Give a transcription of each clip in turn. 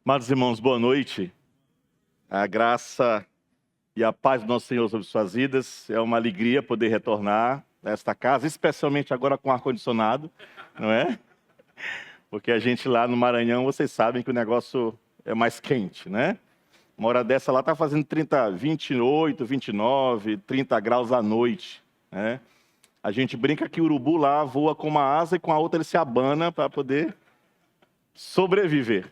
Amados irmãos, boa noite. A graça e a paz do nosso Senhor sobre suas vidas. É uma alegria poder retornar a esta casa, especialmente agora com ar-condicionado, não é? Porque a gente lá no Maranhão, vocês sabem que o negócio é mais quente, né? Uma hora dessa lá está fazendo 28, 29, 30 graus à noite, né? A gente brinca que o urubu lá voa com uma asa e com a outra ele se abana para poder sobreviver.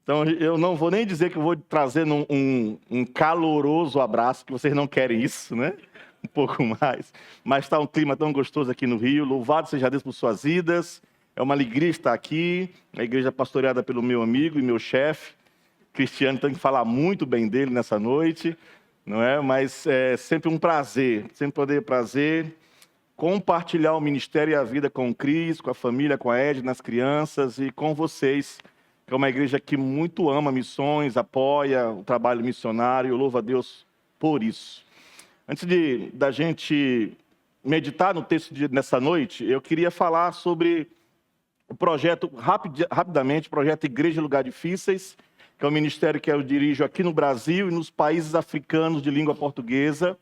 Então, eu não vou nem dizer que eu vou trazer um caloroso abraço, que vocês não querem isso, né? Um pouco mais. Mas está um clima tão gostoso aqui no Rio. Louvado seja Deus por suas vidas. É uma alegria estar aqui. A igreja pastoreada pelo meu amigo e meu chefe, Cristiano, tem que falar muito bem dele nessa noite, não é? Mas é sempre um prazer, compartilhar o ministério e a vida com o Cris, com a família, com a Edna, as crianças e com vocês. É uma igreja que muito ama missões, apoia o trabalho missionário, eu louvo a Deus por isso. Antes da gente meditar no texto nessa noite, eu queria falar sobre o projeto, rapidamente, o projeto Igreja em Lugar Difíceis, que é um ministério que eu dirijo aqui no Brasil e nos países africanos de língua portuguesa,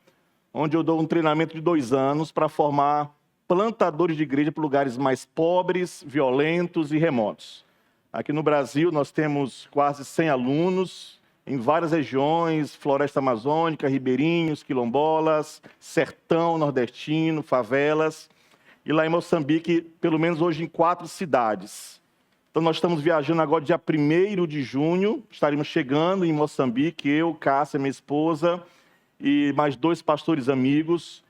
onde eu dou um treinamento de 2 anos para formar plantadores de igreja para lugares mais pobres, violentos e remotos. Aqui no Brasil, nós temos quase 100 alunos em várias regiões, floresta amazônica, ribeirinhos, quilombolas, sertão nordestino, favelas. E lá em Moçambique, pelo menos hoje em 4 cidades. Então nós estamos viajando agora dia 1º de junho, estaremos chegando em Moçambique, eu, Cássia, minha esposa, e mais 2 pastores amigos,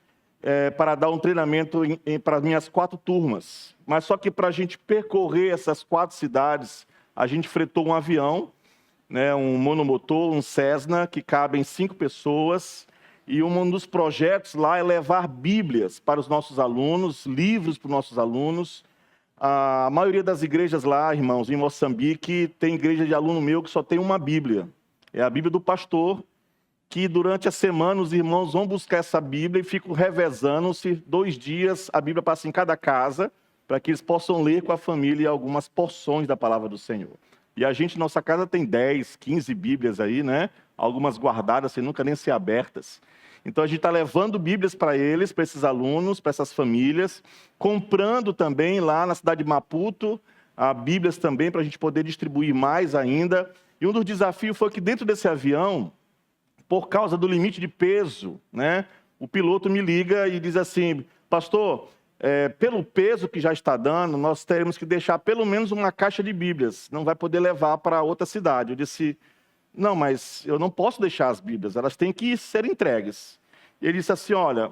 para dar um treinamento para as minhas 4 turmas. Mas só que para a gente percorrer essas 4 cidades, a gente fretou um avião, né, um monomotor, um Cessna, que cabem 5 pessoas. E um dos projetos lá é levar Bíblias para os nossos alunos, livros para os nossos alunos. A maioria das igrejas lá, irmãos, em Moçambique, tem igreja de aluno meu que só tem uma Bíblia. É a Bíblia do pastor, que durante a semana os irmãos vão buscar essa Bíblia e ficam revezando-se 2 dias, a Bíblia passa em cada casa, para que eles possam ler com a família algumas porções da palavra do Senhor. E a gente, nossa casa tem 10, 15 Bíblias aí, né? Algumas guardadas, sem nunca nem ser abertas. Então a gente está levando Bíblias para eles, para esses alunos, para essas famílias, comprando também lá na cidade de Maputo, Bíblias também, para a gente poder distribuir mais ainda. E um dos desafios foi que dentro desse avião, por causa do limite de peso, né, o piloto me liga e diz assim: pastor, pelo peso que já está dando, nós teremos que deixar pelo menos uma caixa de Bíblias, não vai poder levar para outra cidade. Eu disse: não, mas eu não posso deixar as Bíblias, elas têm que ser entregues. E ele disse assim: olha,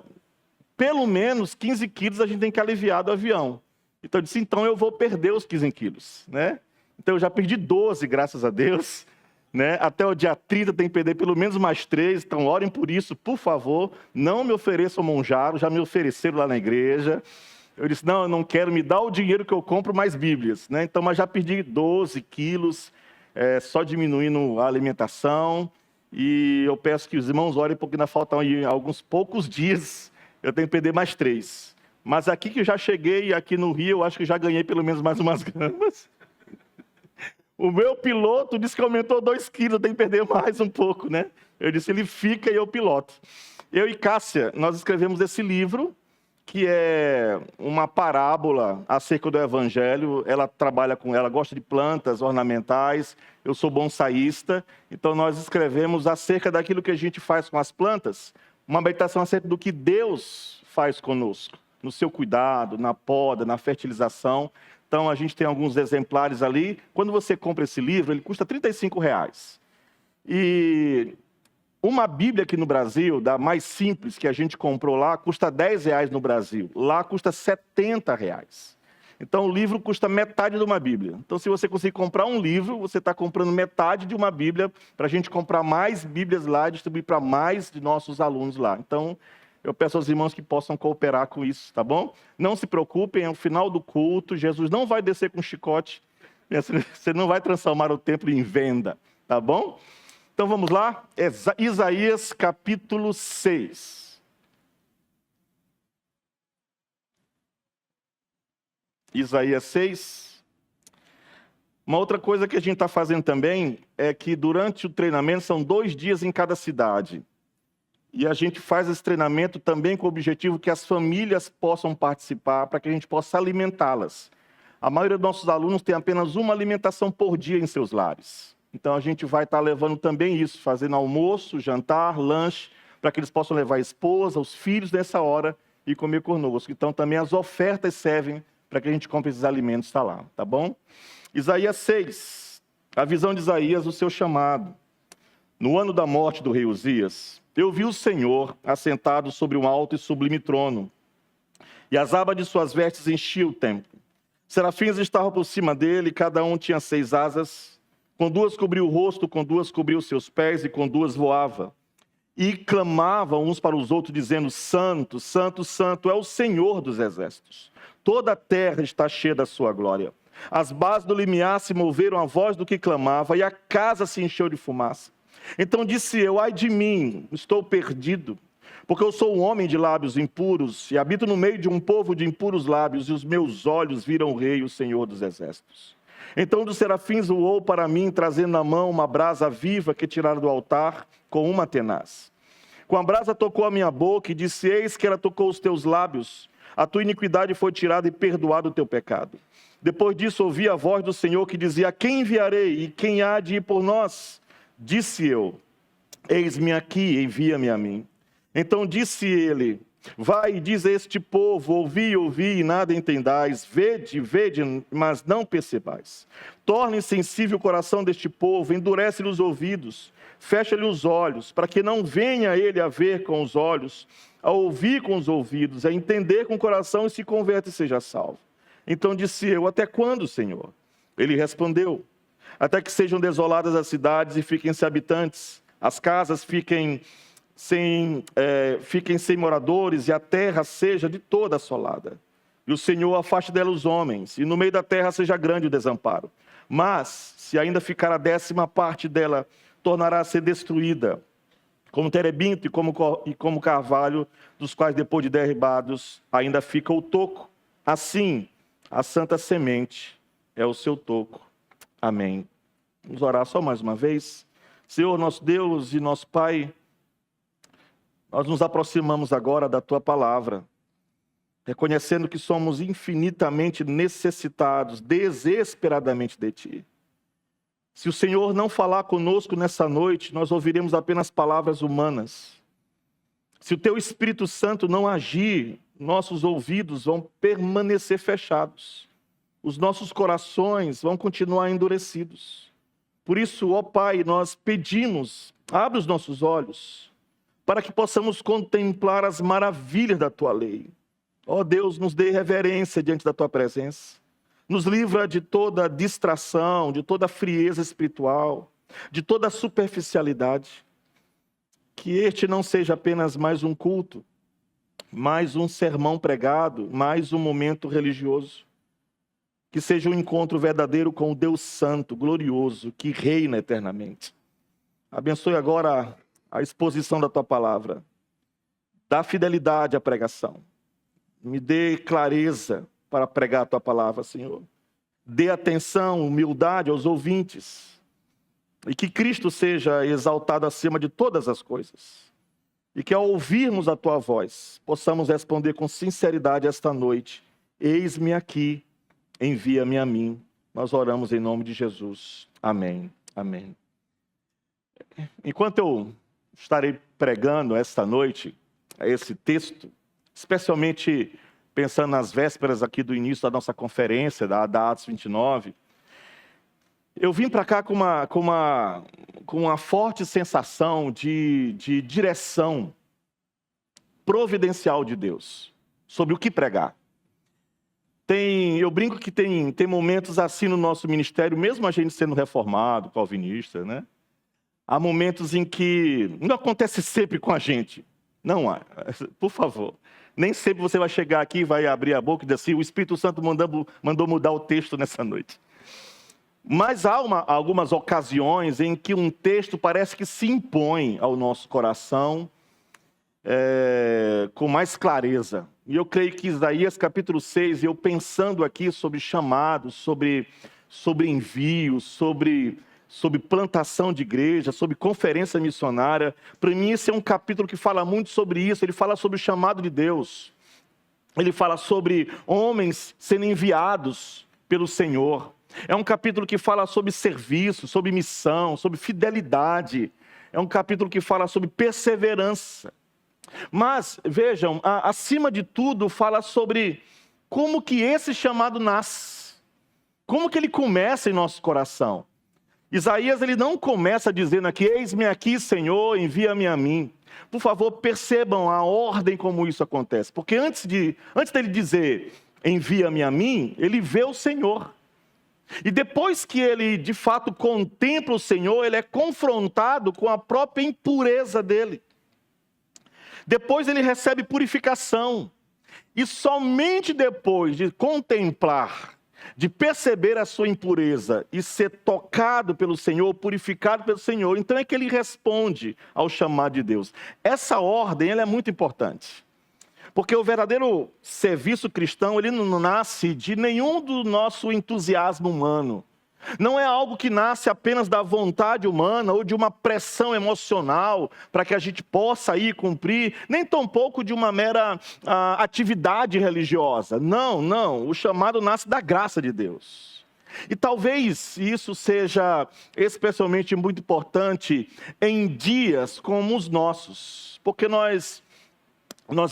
pelo menos 15 quilos a gente tem que aliviar do avião. Então eu disse: então eu vou perder os 15 quilos, né? Então eu já perdi 12, graças a Deus. Né? Até o dia 30 tem que perder pelo menos mais 3, então orem por isso, por favor. Não me ofereçam monjaro, já me ofereceram lá na igreja. Eu disse: não, eu não quero, me dar o dinheiro que eu compro mais Bíblias. Né? Então, mas já perdi 12 quilos, só diminuindo a alimentação. E eu peço que os irmãos orem, porque ainda faltam aí alguns poucos dias, eu tenho que perder mais 3. Mas aqui que eu já cheguei, aqui no Rio, eu acho que já ganhei pelo menos mais umas gramas. O meu piloto disse que aumentou 2 quilos, eu tenho que perder mais um pouco, né? Eu disse: ele fica e eu piloto. Eu e Cássia, nós escrevemos esse livro, que é uma parábola acerca do Evangelho. Ela trabalha ela gosta de plantas ornamentais, eu sou bonsaísta, então nós escrevemos acerca daquilo que a gente faz com as plantas, uma meditação acerca do que Deus faz conosco, no seu cuidado, na poda, na fertilização. Então, a gente tem alguns exemplares ali. Quando você compra esse livro, ele custa R$35. E uma Bíblia aqui no Brasil, da mais simples que a gente comprou lá, custa R$10 no Brasil. Lá custa R$70. Então, o livro custa metade de uma Bíblia. Então, se você conseguir comprar um livro, você está comprando metade de uma Bíblia, para a gente comprar mais Bíblias lá e distribuir para mais de nossos alunos lá. Então, eu peço aos irmãos que possam cooperar com isso, tá bom? Não se preocupem, é o final do culto, Jesus não vai descer com chicote, você não vai transformar o templo em venda, tá bom? Então vamos lá, Isaías capítulo 6. Isaías 6. Uma outra coisa que a gente está fazendo também é que durante o treinamento são 2 dias em cada cidade. E a gente faz esse treinamento também com o objetivo que as famílias possam participar, para que a gente possa alimentá-las. A maioria dos nossos alunos tem apenas uma alimentação por dia em seus lares. Então a gente vai estar levando também isso, fazendo almoço, jantar, lanche, para que eles possam levar a esposa, os filhos nessa hora e comer conosco. Então também as ofertas servem para que a gente compre esses alimentos, está lá, tá bom? Isaías 6, a visão de Isaías, o seu chamado. No ano da morte do rei Uzias, eu vi o Senhor assentado sobre um alto e sublime trono, e as abas de suas vestes enchiam o templo. Serafins estavam por cima dele, cada um tinha 6 asas, com 2 cobriu o rosto, com 2 cobriu seus pés, e com 2 voava. E clamavam uns para os outros, dizendo: Santo, Santo, Santo é o Senhor dos exércitos. Toda a terra está cheia da sua glória. As bases do limiar se moveram à voz do que clamava, e a casa se encheu de fumaça. Então disse eu: ai de mim, estou perdido, porque eu sou um homem de lábios impuros, e habito no meio de um povo de impuros lábios, e os meus olhos viram o rei, o Senhor dos exércitos. Então um dos serafins voou para mim, trazendo na mão uma brasa viva que tiraram do altar com uma tenaz. Com a brasa tocou a minha boca e disse: eis que ela tocou os teus lábios, a tua iniquidade foi tirada e perdoado o teu pecado. Depois disso ouvi a voz do Senhor que dizia: a quem enviarei e quem há de ir por nós? Disse eu: eis-me aqui, envia-me a mim. Então disse ele: vai e diz a este povo: ouvi, ouvi, e nada entendais, vede, vede, mas não percebais. Torne sensível o coração deste povo, endurece-lhe os ouvidos, fecha-lhe os olhos, para que não venha ele a ver com os olhos, a ouvir com os ouvidos, a entender com o coração e se converta e seja salvo. Então disse eu: até quando, Senhor? Ele respondeu: até que sejam desoladas as cidades e fiquem sem habitantes, as casas fiquem sem moradores, e a terra seja de toda assolada. E o Senhor afaste dela os homens, e no meio da terra seja grande o desamparo. Mas, se ainda ficar a 10ª parte dela, tornará a ser destruída, como terebinto e como carvalho, dos quais depois de derribados ainda fica o toco. Assim, a santa semente é o seu toco. Amém. Vamos orar só mais uma vez. Senhor, nosso Deus e nosso Pai, nós nos aproximamos agora da Tua palavra, reconhecendo que somos infinitamente necessitados, desesperadamente de Ti. Se o Senhor não falar conosco nessa noite, nós ouviremos apenas palavras humanas. Se o Teu Espírito Santo não agir, nossos ouvidos vão permanecer fechados. Os nossos corações vão continuar endurecidos. Por isso, ó Pai, nós pedimos, abre os nossos olhos, para que possamos contemplar as maravilhas da Tua lei. Ó Deus, nos dê reverência diante da Tua presença. Nos livra de toda distração, de toda frieza espiritual, de toda superficialidade. Que este não seja apenas mais um culto, mais um sermão pregado, mais um momento religioso. Que seja um encontro verdadeiro com o Deus Santo, glorioso, que reina eternamente. Abençoe agora a exposição da Tua palavra. Dá fidelidade à pregação. Me dê clareza para pregar a Tua palavra, Senhor. Dê atenção, humildade aos ouvintes. E que Cristo seja exaltado acima de todas as coisas. E que ao ouvirmos a Tua voz, possamos responder com sinceridade esta noite: eis-me aqui, envia-me a mim. Nós oramos em nome de Jesus. Amém. Amém. Enquanto eu estarei pregando esta noite esse texto, especialmente pensando nas vésperas aqui do início da nossa conferência, da Atos 29, eu vim para cá com uma forte sensação de direção providencial de Deus sobre o que pregar. Eu brinco que tem momentos assim no nosso ministério, mesmo a gente sendo reformado, calvinista, né? Há momentos em que não acontece sempre com a gente. Não há, por favor. Nem sempre você vai chegar aqui e vai abrir a boca e dizer assim: o Espírito Santo mandou mudar o texto nessa noite. Mas há algumas ocasiões em que um texto parece que se impõe ao nosso coração com mais clareza. E eu creio que Isaías capítulo 6, eu pensando aqui sobre chamados, sobre sobre envio, sobre plantação de igreja, sobre conferência missionária. Para mim, esse é um capítulo que fala muito sobre isso. Ele fala sobre o chamado de Deus. Ele fala sobre homens sendo enviados pelo Senhor. É um capítulo que fala sobre serviço, sobre missão, sobre fidelidade. É um capítulo que fala sobre perseverança. Mas, vejam, acima de tudo, fala sobre como que esse chamado nasce. Como que ele começa em nosso coração. Isaías, ele não começa dizendo aqui, eis-me aqui, Senhor, envia-me a mim. Por favor, percebam a ordem como isso acontece. Porque antes dele dizer, envia-me a mim, ele vê o Senhor. E depois que ele, de fato, contempla o Senhor, ele é confrontado com a própria impureza dele. Depois ele recebe purificação. E somente depois de contemplar, de perceber a sua impureza e ser tocado pelo Senhor, purificado pelo Senhor, então é que ele responde ao chamado de Deus. Essa ordem ela é muito importante. Porque o verdadeiro serviço cristão, ele não nasce de nenhum do nosso entusiasmo humano. Não é algo que nasce apenas da vontade humana ou de uma pressão emocional para que a gente possa ir cumprir, nem tampouco de uma mera atividade religiosa. Não. O chamado nasce da graça de Deus. E talvez isso seja especialmente muito importante em dias como os nossos. Porque nós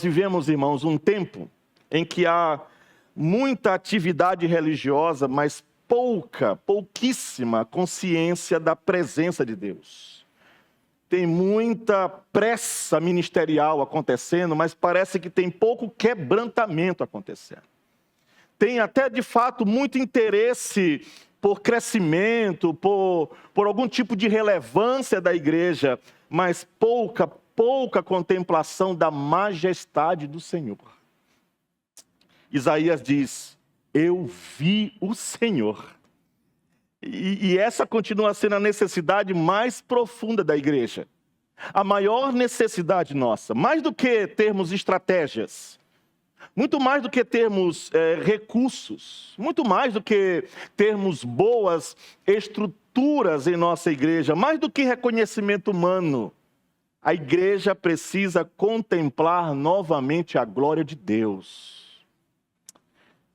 vivemos, irmãos, um tempo em que há muita atividade religiosa, mas pouquíssima consciência da presença de Deus. Tem muita pressa ministerial acontecendo, mas parece que tem pouco quebrantamento acontecendo. Tem até, de fato, muito interesse por crescimento, por algum tipo de relevância da igreja, mas pouca contemplação da majestade do Senhor. Isaías diz, eu vi o Senhor. E essa continua sendo a necessidade mais profunda da igreja. A maior necessidade nossa, mais do que termos estratégias, muito mais do que termos recursos, muito mais do que termos boas estruturas em nossa igreja, mais do que reconhecimento humano, a igreja precisa contemplar novamente a glória de Deus.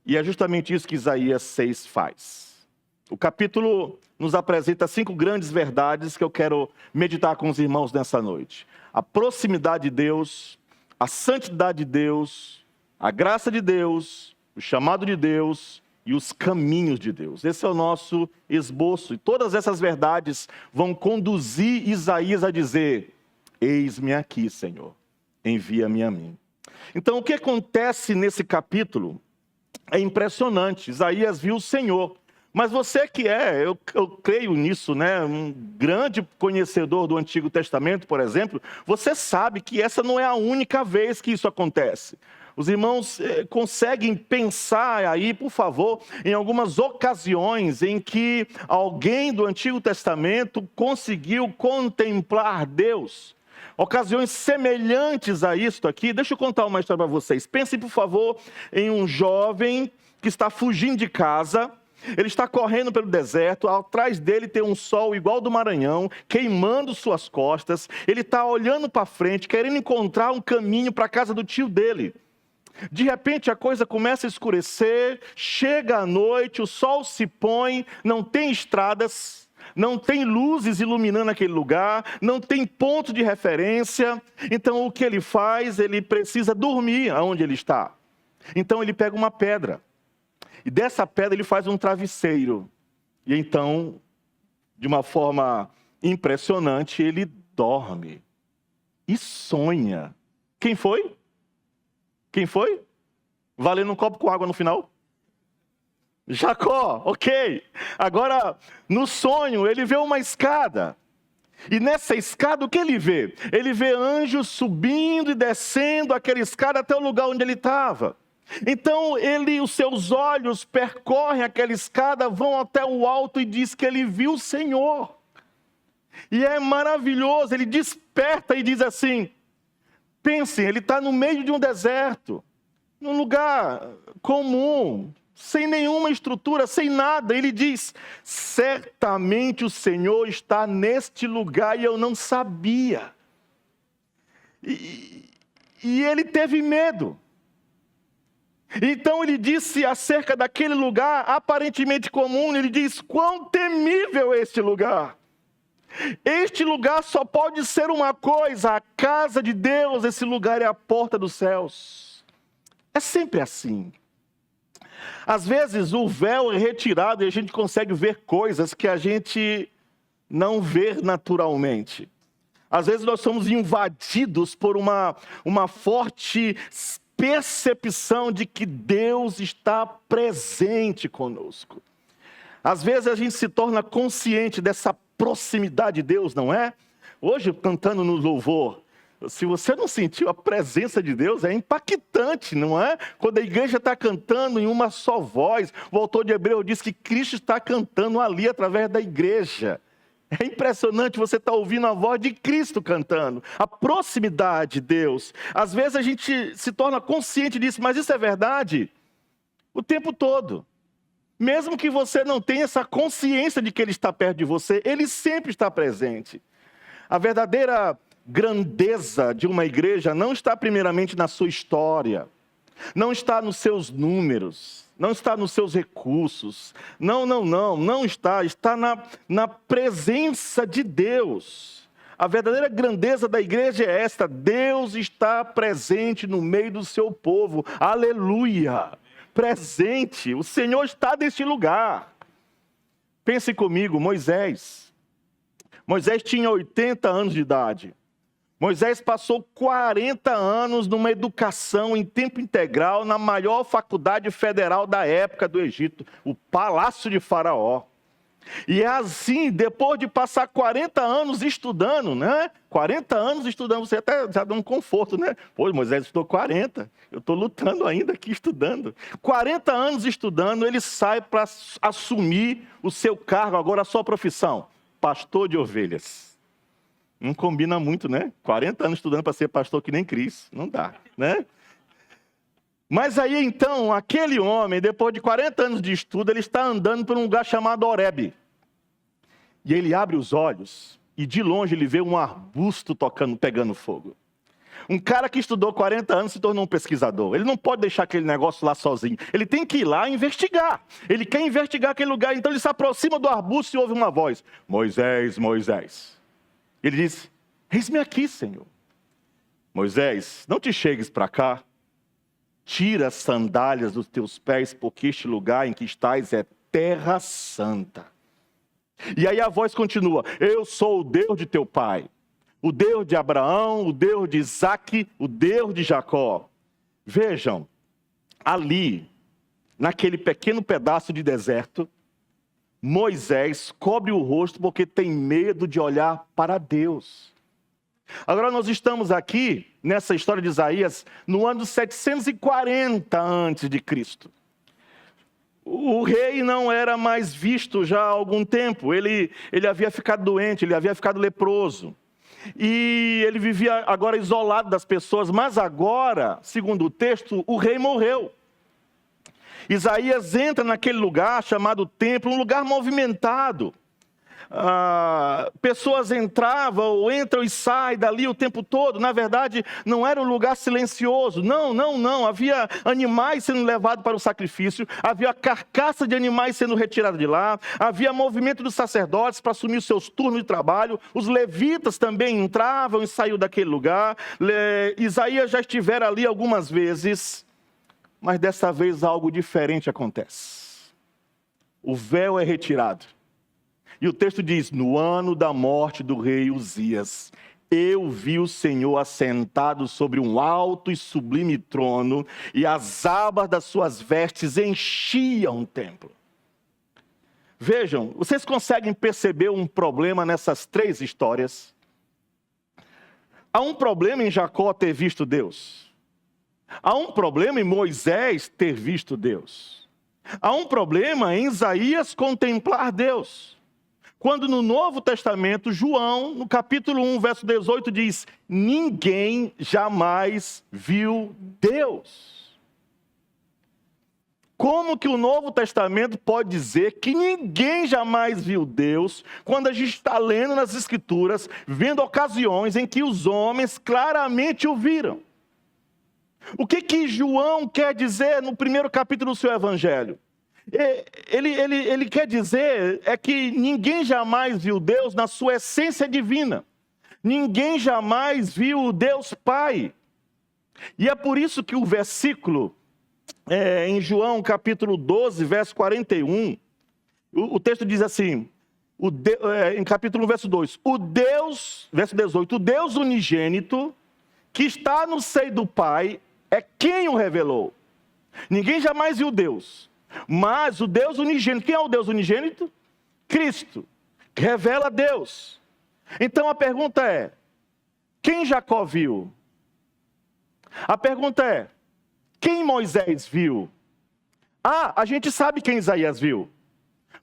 E é justamente isso que Isaías 6 faz. O capítulo nos apresenta 5 grandes verdades que eu quero meditar com os irmãos nessa noite. A proximidade de Deus, a santidade de Deus, a graça de Deus, o chamado de Deus e os caminhos de Deus. Esse é o nosso esboço. E todas essas verdades vão conduzir Isaías a dizer, eis-me aqui, Senhor, envia-me a mim. Então, o que acontece nesse capítulo é impressionante. Isaías viu o Senhor. Mas você que eu creio nisso, né? Um grande conhecedor do Antigo Testamento, por exemplo, você sabe que essa não é a única vez que isso acontece. Os irmãos conseguem pensar aí, por favor, em algumas ocasiões em que alguém do Antigo Testamento conseguiu contemplar Deus. Ocasiões semelhantes a isto aqui. Deixa eu contar uma história para vocês. Pensem, por favor, em um jovem que está fugindo de casa. Ele está correndo pelo deserto, atrás dele tem um sol igual do Maranhão, queimando suas costas. Ele está olhando para frente, querendo encontrar um caminho para a casa do tio dele. De repente a coisa começa a escurecer, chega a noite, o sol se põe, não tem estradas, não tem luzes iluminando aquele lugar, não tem ponto de referência. Então o que ele faz? Ele precisa dormir aonde ele está. Então ele pega uma pedra. E dessa pedra ele faz um travesseiro. E então, de uma forma impressionante, ele dorme. E sonha. Quem foi? Quem foi? Valendo um copo com água no final? Jacó, ok. Agora, no sonho, ele vê uma escada. E nessa escada, o que ele vê? Ele vê anjos subindo e descendo aquela escada até o lugar onde ele estava. Então, os seus olhos percorrem aquela escada, vão até o alto e diz que ele viu o Senhor. E é maravilhoso, ele desperta e diz assim, pensem, ele está no meio de um deserto, num lugar comum, sem nenhuma estrutura, sem nada. Ele diz: certamente o Senhor está neste lugar e eu não sabia. E ele teve medo. Então ele disse acerca daquele lugar aparentemente comum, ele diz: quão temível é este lugar. Este lugar só pode ser uma coisa, a casa de Deus, esse lugar é a porta dos céus. É sempre assim. Às vezes o véu é retirado e a gente consegue ver coisas que a gente não vê naturalmente. Às vezes nós somos invadidos por uma forte percepção de que Deus está presente conosco. Às vezes a gente se torna consciente dessa proximidade de Deus, não é? Hoje, cantando no louvor, se você não sentiu a presença de Deus, é impactante, não é? Quando a igreja está cantando em uma só voz, o autor de Hebreus diz que Cristo está cantando ali através da igreja. É impressionante você estar ouvindo a voz de Cristo cantando, a proximidade de Deus. Às vezes a gente se torna consciente disso, mas isso é verdade o tempo todo. Mesmo que você não tenha essa consciência de que Ele está perto de você, Ele sempre está presente. A verdadeira grandeza de uma igreja não está primeiramente na sua história, não está nos seus números, não está nos seus recursos, não está na presença de Deus. A verdadeira grandeza da igreja é esta: Deus está presente no meio do seu povo, aleluia, presente, o Senhor está neste lugar. Pense comigo, Moisés tinha 80 anos de idade. Moisés passou 40 anos numa educação em tempo integral na maior faculdade federal da época do Egito, o Palácio de Faraó. E é assim, depois de passar 40 anos estudando, né? 40 anos estudando, você até já dá um conforto, né? Pô, Moisés estudou 40, eu estou lutando ainda aqui estudando. 40 anos estudando, ele sai para assumir o seu cargo, agora a sua profissão, pastor de ovelhas. Não combina muito, né? 40 anos estudando para ser pastor que nem Cris. Não dá, né? Mas aí então, aquele homem, depois de 40 anos de estudo, ele está andando por um lugar chamado Horebe. E ele abre os olhos e de longe ele vê um arbusto pegando fogo. Um cara que estudou 40 anos se tornou um pesquisador. Ele não pode deixar aquele negócio lá sozinho. Ele tem que ir lá investigar. Ele quer investigar aquele lugar, então ele se aproxima do arbusto e ouve uma voz: Moisés, Moisés. Ele disse: eis-me aqui, Senhor. Moisés, não te chegues para cá. Tira as sandálias dos teus pés, porque este lugar em que estás é terra santa. E aí a voz continua: eu sou o Deus de teu pai, o Deus de Abraão, o Deus de Isaque, o Deus de Jacó. Vejam, ali, naquele pequeno pedaço de deserto, Moisés cobre o rosto porque tem medo de olhar para Deus. Agora nós estamos aqui, nessa história de Isaías, no ano 740 a.C. O rei não era mais visto já há algum tempo. Ele havia ficado doente, ele havia ficado leproso. E ele vivia agora isolado das pessoas, mas agora, segundo o texto, o rei morreu. Isaías entra naquele lugar chamado templo, um lugar movimentado. Pessoas entram e saem dali o tempo todo. Na verdade, não era um lugar silencioso. Não. Havia animais sendo levados para o sacrifício. Havia carcaça de animais sendo retirada de lá. Havia movimento dos sacerdotes para assumir os seus turnos de trabalho. Os levitas também entravam e saíam daquele lugar. Isaías já estivera ali algumas vezes. Mas dessa vez algo diferente acontece. O véu é retirado. E o texto diz: no ano da morte do rei Uzias, eu vi o Senhor assentado sobre um alto e sublime trono, e as abas das suas vestes enchiam o templo. Vejam, vocês conseguem perceber um problema nessas três histórias? Há um problema em Jacó ter visto Deus. Há um problema em Moisés ter visto Deus. Há um problema em Isaías contemplar Deus. Quando no Novo Testamento, João, no capítulo 1, verso 18, diz: ninguém jamais viu Deus. Como que o Novo Testamento pode dizer que ninguém jamais viu Deus, quando a gente está lendo nas Escrituras, vendo ocasiões em que os homens claramente o viram? O que João quer dizer no primeiro capítulo do seu Evangelho? Ele quer dizer que ninguém jamais viu Deus na sua essência divina. Ninguém jamais viu o Deus Pai. E é por isso que o versículo, em João capítulo 12, verso 41, o texto diz assim, em capítulo 1, verso 2, verso 18, o Deus unigênito, que está no seio do Pai, é quem o revelou. Ninguém jamais viu Deus, mas o Deus unigênito, quem é o Deus unigênito? Cristo, que revela Deus. Então a pergunta é, quem Jacó viu? A pergunta é, quem Moisés viu? A gente sabe quem Isaías viu.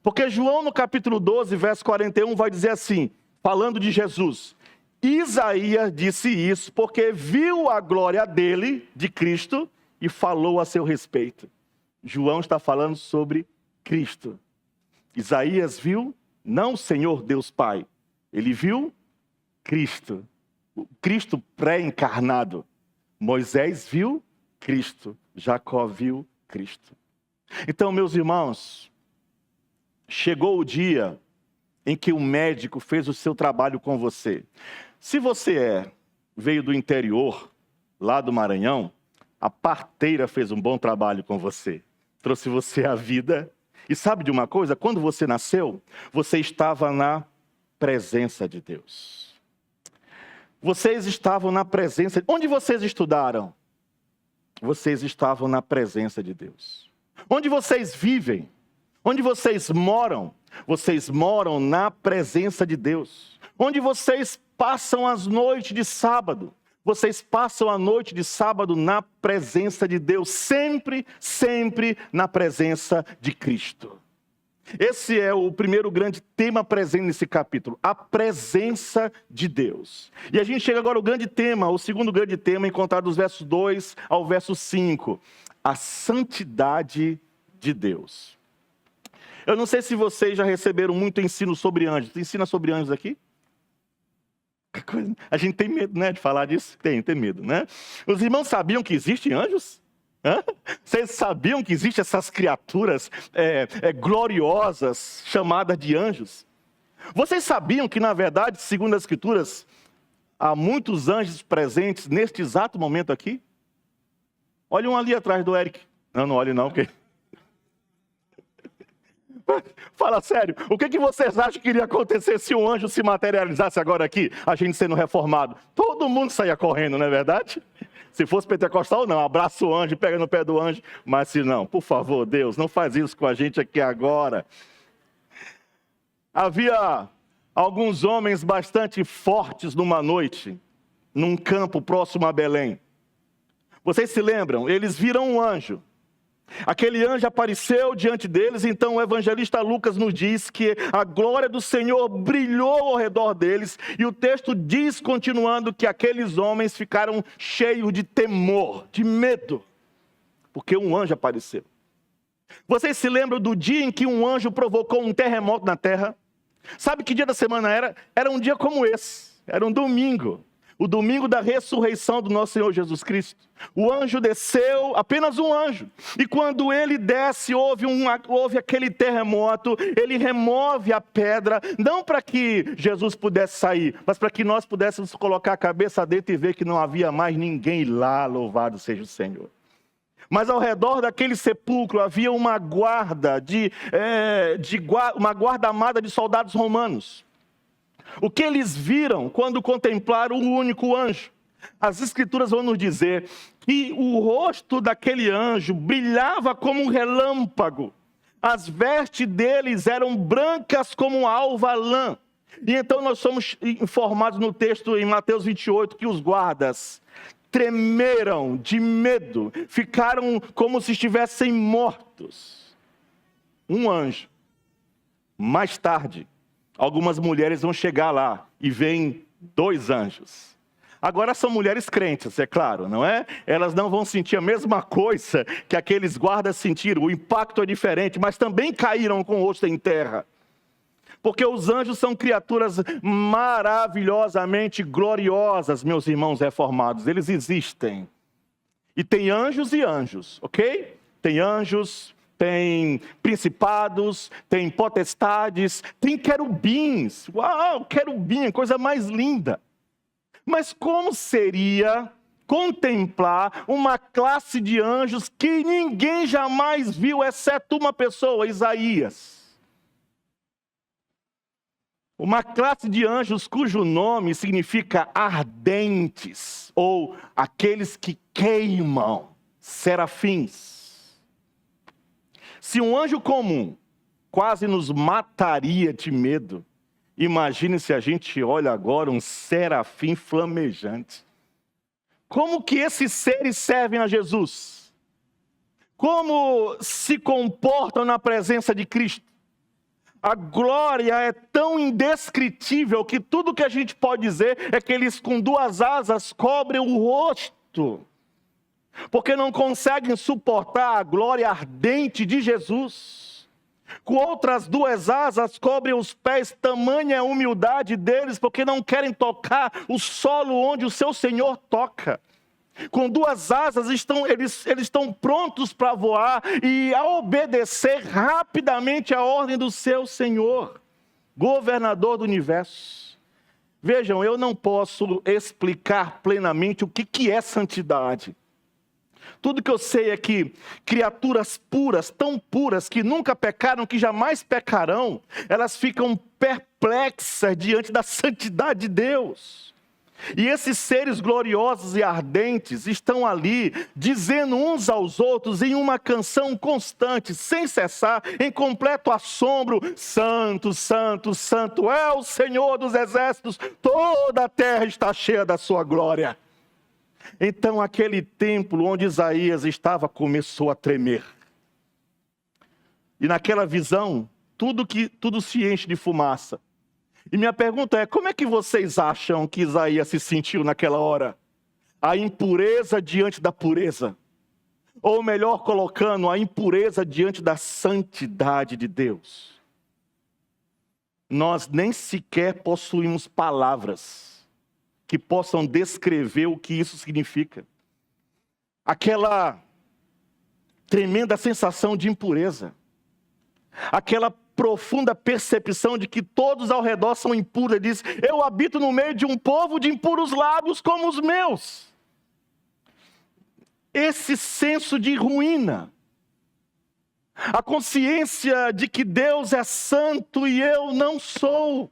Porque João no capítulo 12, verso 41, vai dizer assim, falando de Jesus, Isaías disse isso porque viu a glória dele, de Cristo, e falou a seu respeito. João está falando sobre Cristo. Isaías viu, não o Senhor Deus Pai, ele viu Cristo, o Cristo pré-encarnado. Moisés viu Cristo, Jacó viu Cristo. Então, meus irmãos, chegou o dia em que o médico fez o seu trabalho com você. Se você veio do interior, lá do Maranhão, a parteira fez um bom trabalho com você. Trouxe você à vida. E sabe de uma coisa? Quando você nasceu, você estava na presença de Deus. Vocês estavam na presença. Onde vocês estudaram? Vocês estavam na presença de Deus. Onde vocês vivem? Onde vocês moram? Vocês moram na presença de Deus. Onde vocês passam as noites de sábado? Vocês passam a noite de sábado na presença de Deus. Sempre, sempre na presença de Cristo. Esse é o primeiro grande tema presente nesse capítulo, a presença de Deus. E a gente chega agora ao grande tema, o segundo grande tema, encontrado dos versos 2 ao verso 5, a santidade de Deus. Eu não sei se vocês já receberam muito ensino sobre anjos. Ensina sobre anjos aqui? A gente tem medo, né, de falar disso? Tem medo, né? Os irmãos sabiam que existem anjos? Vocês sabiam que existem essas criaturas gloriosas chamadas de anjos? Vocês sabiam que, na verdade, segundo as Escrituras, há muitos anjos presentes neste exato momento aqui? Olha um ali atrás do Eric. Não olhe não, porque... Fala sério, o que vocês acham que iria acontecer se um anjo se materializasse agora aqui, a gente sendo reformado? Todo mundo saía correndo, não é verdade? Se fosse pentecostal, não, abraça o anjo, pega no pé do anjo. Mas se não, por favor, Deus, não faz isso com a gente aqui agora. Havia alguns homens bastante fortes numa noite, num campo próximo a Belém. Vocês se lembram? Eles viram um anjo. Aquele anjo apareceu diante deles, então o evangelista Lucas nos diz que a glória do Senhor brilhou ao redor deles, e o texto diz, continuando, que aqueles homens ficaram cheios de temor, de medo, porque um anjo apareceu. Vocês se lembram do dia em que um anjo provocou um terremoto na terra? Sabe que dia da semana era? Era um dia como esse, era um domingo. O domingo da ressurreição do nosso Senhor Jesus Cristo. O anjo desceu, apenas um anjo. E quando ele desce, houve aquele terremoto, ele remove a pedra, não para que Jesus pudesse sair, mas para que nós pudéssemos colocar a cabeça dentro e ver que não havia mais ninguém lá, louvado seja o Senhor. Mas ao redor daquele sepulcro havia uma guarda, uma guarda armada de soldados romanos. O que eles viram quando contemplaram o único anjo? As Escrituras vão nos dizer que o rosto daquele anjo brilhava como um relâmpago. As vestes deles eram brancas como alva lã. E então nós somos informados no texto em Mateus 28 que os guardas tremeram de medo, ficaram como se estivessem mortos. Um anjo. Mais tarde, algumas mulheres vão chegar lá e veem dois anjos. Agora são mulheres crentes, é claro, não é? Elas não vão sentir a mesma coisa que aqueles guardas sentiram. O impacto é diferente, mas também caíram com o rosto em terra. Porque os anjos são criaturas maravilhosamente gloriosas, meus irmãos reformados. Eles existem. E tem anjos e anjos, ok? Tem anjos, tem principados, tem potestades, tem querubins. Uau, querubim, coisa mais linda. Mas como seria contemplar uma classe de anjos que ninguém jamais viu, exceto uma pessoa, Isaías? Uma classe de anjos cujo nome significa ardentes, ou aqueles que queimam, serafins. Se um anjo comum quase nos mataria de medo, imagine se a gente olha agora um serafim flamejante. Como que esses seres servem a Jesus? Como se comportam na presença de Cristo? A glória é tão indescritível que tudo que a gente pode dizer é que eles com duas asas cobrem o rosto, porque não conseguem suportar a glória ardente de Jesus. Com outras duas asas cobrem os pés, tamanha é a humildade deles, porque não querem tocar o solo onde o seu Senhor toca. Com duas asas eles estão prontos para voar e a obedecer rapidamente a ordem do seu Senhor, governador do universo. Vejam, eu não posso explicar plenamente o que é santidade. Tudo que eu sei é que criaturas puras, tão puras, que nunca pecaram, que jamais pecarão, elas ficam perplexas diante da santidade de Deus. E esses seres gloriosos e ardentes estão ali, dizendo uns aos outros em uma canção constante, sem cessar, em completo assombro: Santo, Santo, Santo é o Senhor dos exércitos, toda a terra está cheia da sua glória. Então aquele templo onde Isaías estava começou a tremer. E naquela visão, tudo se enche de fumaça. E minha pergunta é, como é que vocês acham que Isaías se sentiu naquela hora? A impureza diante da pureza. Ou melhor colocando, a impureza diante da santidade de Deus. Nós nem sequer possuímos palavras que possam descrever o que isso significa. Aquela tremenda sensação de impureza. Aquela profunda percepção de que todos ao redor são impuros. Ele diz: eu habito no meio de um povo de impuros lábios como os meus. Esse senso de ruína. A consciência de que Deus é santo e eu não sou.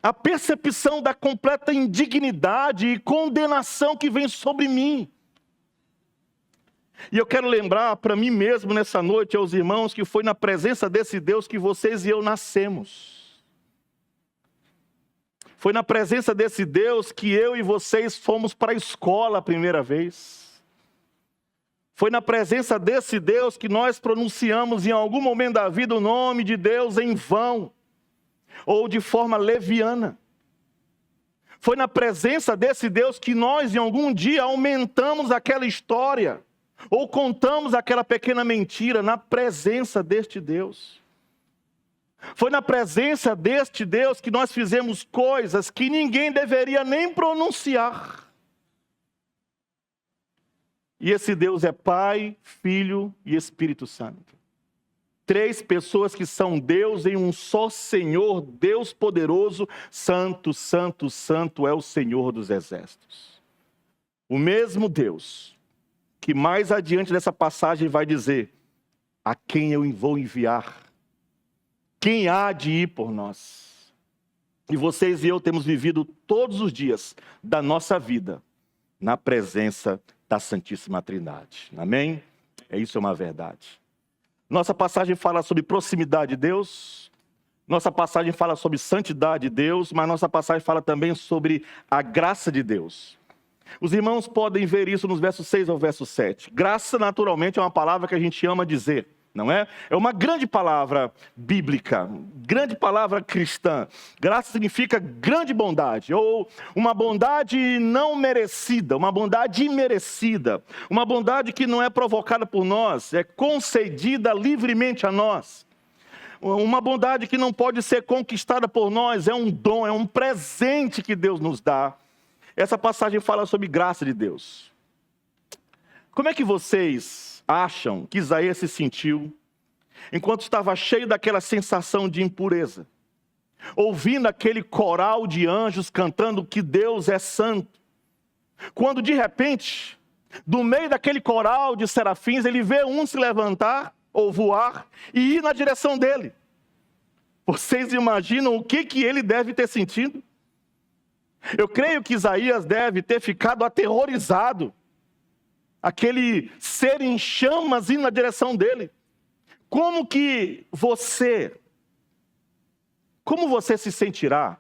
A percepção da completa indignidade e condenação que vem sobre mim. E eu quero lembrar para mim mesmo nessa noite, aos irmãos, que foi na presença desse Deus que vocês e eu nascemos. Foi na presença desse Deus que eu e vocês fomos para a escola a primeira vez. Foi na presença desse Deus que nós pronunciamos em algum momento da vida o nome de Deus em vão, ou de forma leviana. Foi na presença desse Deus que nós em algum dia aumentamos aquela história, ou contamos aquela pequena mentira na presença deste Deus. Foi na presença deste Deus que nós fizemos coisas que ninguém deveria nem pronunciar. E esse Deus é Pai, Filho e Espírito Santo. 3 pessoas que são Deus em um só Senhor, Deus poderoso, Santo, Santo, Santo é o Senhor dos exércitos. O mesmo Deus que mais adiante dessa passagem vai dizer: a quem eu vou enviar? Quem há de ir por nós? E vocês e eu temos vivido todos os dias da nossa vida na presença da Santíssima Trindade. Amém? Isso é uma verdade. Nossa passagem fala sobre proximidade de Deus. Nossa passagem fala sobre santidade de Deus, mas nossa passagem fala também sobre a graça de Deus. Os irmãos podem ver isso nos versos 6 ao verso 7. Graça, naturalmente, é uma palavra que a gente ama dizer, não é? É uma grande palavra bíblica, grande palavra cristã. Graça significa grande bondade, ou uma bondade não merecida, uma bondade imerecida, uma bondade que não é provocada por nós, é concedida livremente a nós. Uma bondade que não pode ser conquistada por nós, é um dom, é um presente que Deus nos dá. Essa passagem fala sobre graça de Deus. Como é que vocês acham que Isaías se sentiu enquanto estava cheio daquela sensação de impureza, ouvindo aquele coral de anjos cantando que Deus é santo, quando de repente, do meio daquele coral de serafins, ele vê um se levantar ou voar e ir na direção dele? Vocês imaginam o que ele deve ter sentido? Eu creio que Isaías deve ter ficado aterrorizado. Aquele ser em chamas indo na direção dele. Como você se sentirá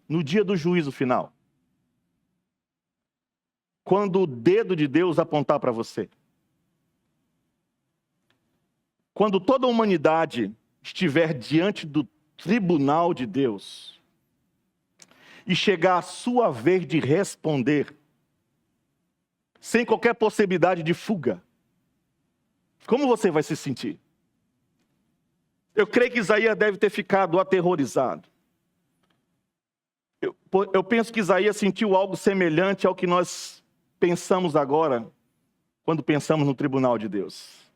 no dia do juízo final? Quando o dedo de Deus apontar para você? Quando toda a humanidade estiver diante do tribunal de Deus e chegar a sua vez de responder, sem qualquer possibilidade de fuga, como você vai se sentir? Eu creio que Isaías deve ter ficado aterrorizado. Eu penso que Isaías sentiu algo semelhante ao que nós pensamos agora, quando pensamos no tribunal de Deus.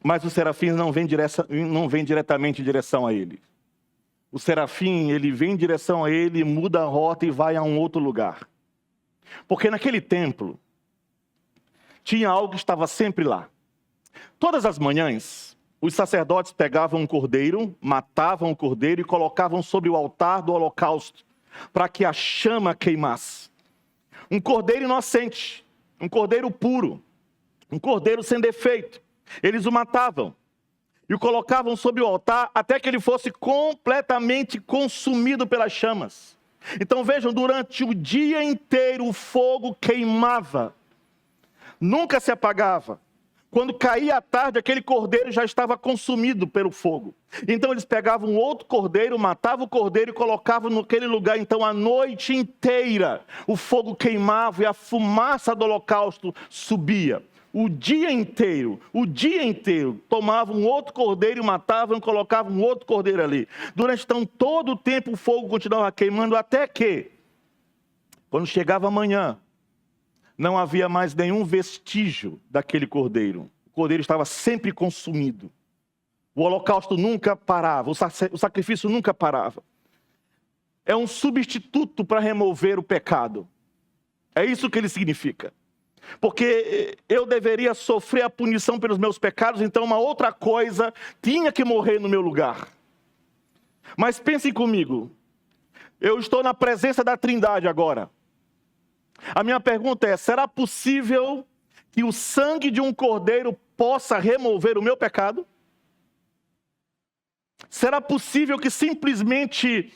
Mas o serafim não vem diretamente em direção a ele. O serafim, ele vem em direção a ele, muda a rota e vai a um outro lugar. Porque naquele templo, tinha algo que estava sempre lá. Todas as manhãs, os sacerdotes pegavam um cordeiro, matavam o cordeiro e colocavam sobre o altar do holocausto, para que a chama queimasse. Um cordeiro inocente, um cordeiro puro, um cordeiro sem defeito. Eles o matavam e o colocavam sobre o altar até que ele fosse completamente consumido pelas chamas. Então vejam, durante o dia inteiro o fogo queimava, nunca se apagava. Quando caía a tarde, aquele cordeiro já estava consumido pelo fogo. Então eles pegavam outro cordeiro, matavam o cordeiro e colocavam naquele lugar. Então a noite inteira o fogo queimava e a fumaça do holocausto subia. O dia inteiro, tomavam um outro cordeiro e matavam e colocavam um outro cordeiro ali. Durante então todo o tempo o fogo continuava queimando, até que, quando chegava amanhã, não havia mais nenhum vestígio daquele cordeiro. O cordeiro estava sempre consumido. O holocausto nunca parava, o sacrifício nunca parava. É um substituto para remover o pecado. É isso que ele significa. Porque eu deveria sofrer a punição pelos meus pecados, então uma outra coisa tinha que morrer no meu lugar. Mas pensem comigo, eu estou na presença da Trindade agora. A minha pergunta é, será possível que o sangue de um cordeiro possa remover o meu pecado? Será possível que simplesmente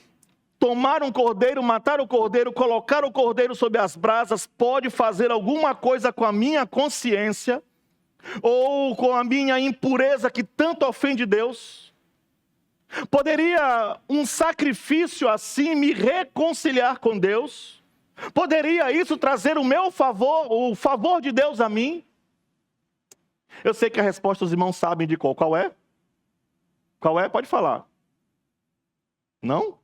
tomar um cordeiro, matar o cordeiro, colocar o cordeiro sobre as brasas, pode fazer alguma coisa com a minha consciência, ou com a minha impureza que tanto ofende Deus? Poderia um sacrifício assim me reconciliar com Deus? Poderia isso trazer o meu favor, o favor de Deus a mim? Eu sei que a resposta os irmãos sabem de qual. Qual é? Qual é? Pode falar. Não?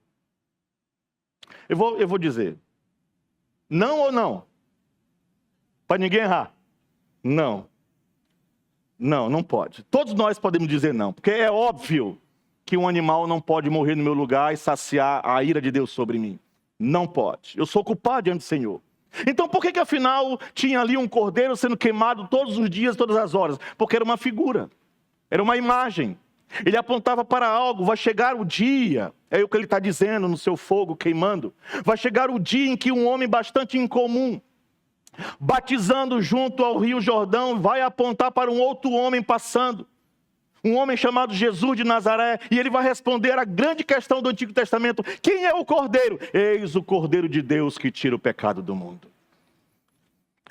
Eu vou dizer. Não ou não? Para ninguém errar. Não. Não pode. Todos nós podemos dizer não. Porque é óbvio que um animal não pode morrer no meu lugar e saciar a ira de Deus sobre mim. Não pode. Eu sou culpado diante do Senhor. Então por que afinal tinha ali um cordeiro sendo queimado todos os dias, todas as horas? Porque era uma figura. Era uma imagem. Ele apontava para algo, vai chegar o dia, é o que ele está dizendo no seu fogo queimando, vai chegar o dia em que um homem bastante incomum, batizando junto ao rio Jordão, vai apontar para um outro homem passando, um homem chamado Jesus de Nazaré, e ele vai responder a grande questão do Antigo Testamento: quem é o Cordeiro? Eis o Cordeiro de Deus que tira o pecado do mundo.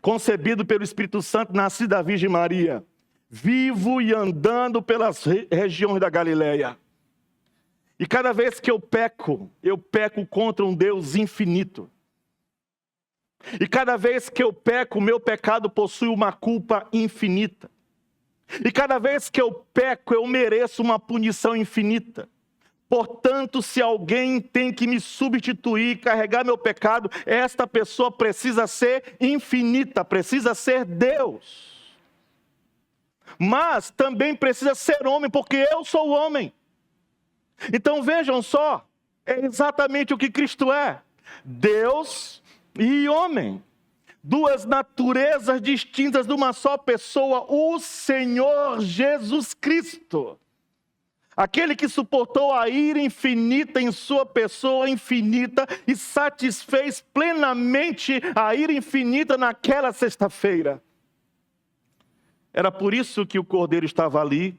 concebido pelo Espírito Santo, nascido da Virgem Maria, vivo e andando pelas regiões da Galileia. E cada vez que eu peco contra um Deus infinito. E cada vez que eu peco, o meu pecado possui uma culpa infinita. E cada vez que eu peco, eu mereço uma punição infinita. Portanto, se alguém tem que me substituir, carregar meu pecado, esta pessoa precisa ser infinita, precisa ser Deus. Mas também precisa ser homem, porque eu sou homem. Então vejam só, é exatamente o que Cristo é: Deus e homem. Duas naturezas distintas de uma só pessoa, o Senhor Jesus Cristo. Aquele que suportou a ira infinita em sua pessoa infinita e satisfez plenamente a ira infinita naquela sexta-feira. Era por isso que o Cordeiro estava ali,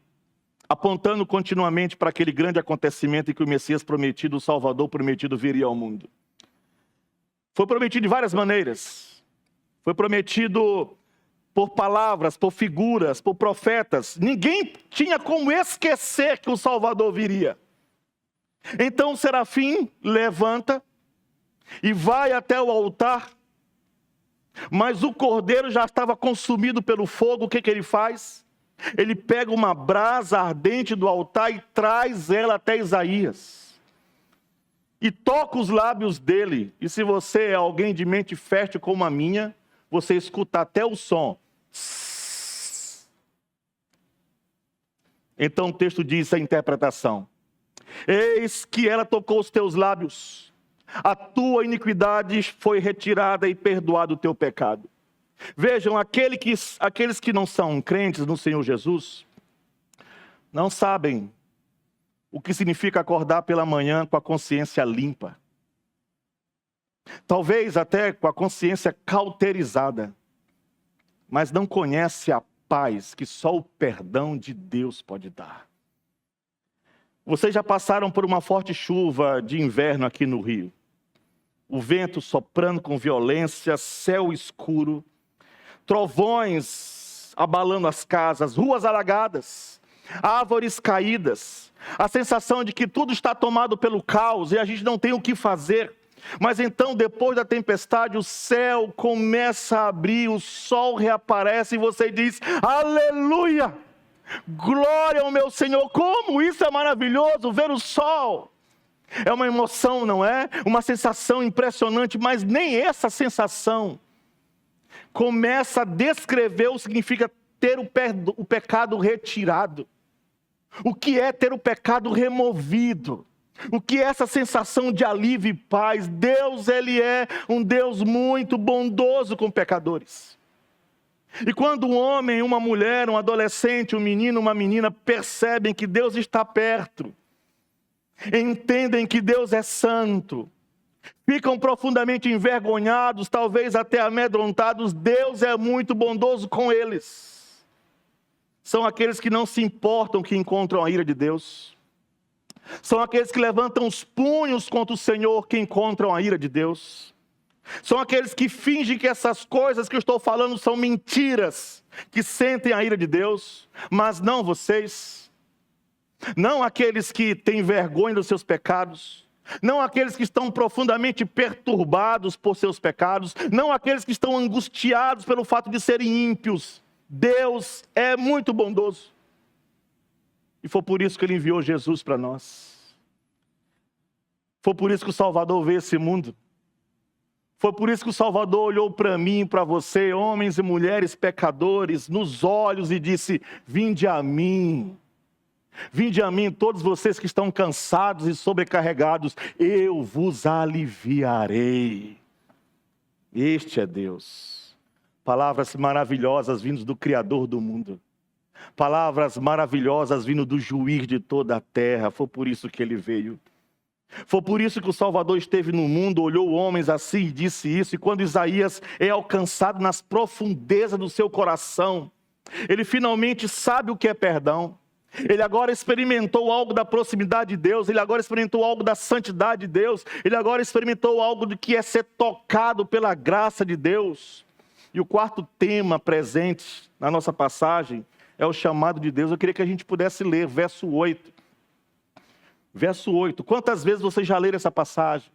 apontando continuamente para aquele grande acontecimento em que o Messias prometido, o Salvador prometido, viria ao mundo. Foi prometido de várias maneiras. Foi prometido por palavras, por figuras, por profetas. Ninguém tinha como esquecer que o Salvador viria. Então o serafim levanta e vai até o altar, mas o cordeiro já estava consumido pelo fogo. O que ele faz? Ele pega uma brasa ardente do altar e traz ela até Isaías. E toca os lábios dele. E se você é alguém de mente fértil como a minha, você escuta até o som. Então o texto diz a interpretação: eis que ela tocou os teus lábios, a tua iniquidade foi retirada e perdoado o teu pecado. Vejam, aqueles que não são crentes no Senhor Jesus, não sabem o que significa acordar pela manhã com a consciência limpa. Talvez até com a consciência cauterizada, mas não conhece a paz que só o perdão de Deus pode dar. Vocês já passaram por uma forte chuva de inverno aqui no Rio. O vento soprando com violência, céu escuro, trovões abalando as casas, ruas alagadas, árvores caídas, a sensação de que tudo está tomado pelo caos e a gente não tem o que fazer. Mas então, depois da tempestade, o céu começa a abrir, o sol reaparece e você diz: aleluia! Glória ao meu Senhor! Como isso é maravilhoso, ver o sol! É uma emoção, não é? Uma sensação impressionante, mas nem essa sensação começa a descrever o que significa ter o pecado retirado. O que é ter o pecado removido? O que é essa sensação de alívio e paz? Deus, Ele é um Deus muito bondoso com pecadores. E quando um homem, uma mulher, um adolescente, um menino, uma menina percebem que Deus está perto, entendem que Deus é santo, ficam profundamente envergonhados, talvez até amedrontados, Deus é muito bondoso com eles. São aqueles que não se importam que encontram a ira de Deus. São aqueles que levantam os punhos contra o Senhor que encontram a ira de Deus. São aqueles que fingem que essas coisas que eu estou falando são mentiras, que sentem a ira de Deus, mas não vocês. Não aqueles que têm vergonha dos seus pecados. Não aqueles que estão profundamente perturbados por seus pecados. Não aqueles que estão angustiados pelo fato de serem ímpios. Deus é muito bondoso. E foi por isso que Ele enviou Jesus para nós. Foi por isso que o Salvador veio a esse mundo. Foi por isso que o Salvador olhou para mim e para você, homens e mulheres pecadores, nos olhos e disse: vinde a mim. Vinde a mim, todos vocês que estão cansados e sobrecarregados, eu vos aliviarei. Este é Deus. Palavras maravilhosas vindas do Criador do mundo. Palavras maravilhosas vindo do juiz de toda a terra. Foi por isso que Ele veio. Foi por isso que o Salvador esteve no mundo, olhou homens assim e disse isso. E quando Isaías é alcançado nas profundezas do seu coração, ele finalmente sabe o que é perdão. Ele agora experimentou algo da proximidade de Deus. Ele agora experimentou algo da santidade de Deus. Ele agora experimentou algo do que é ser tocado pela graça de Deus. E o quarto tema presente na nossa passagem é o chamado de Deus. Eu queria que a gente pudesse ler verso 8. Verso 8. Quantas vezes vocês já leram essa passagem?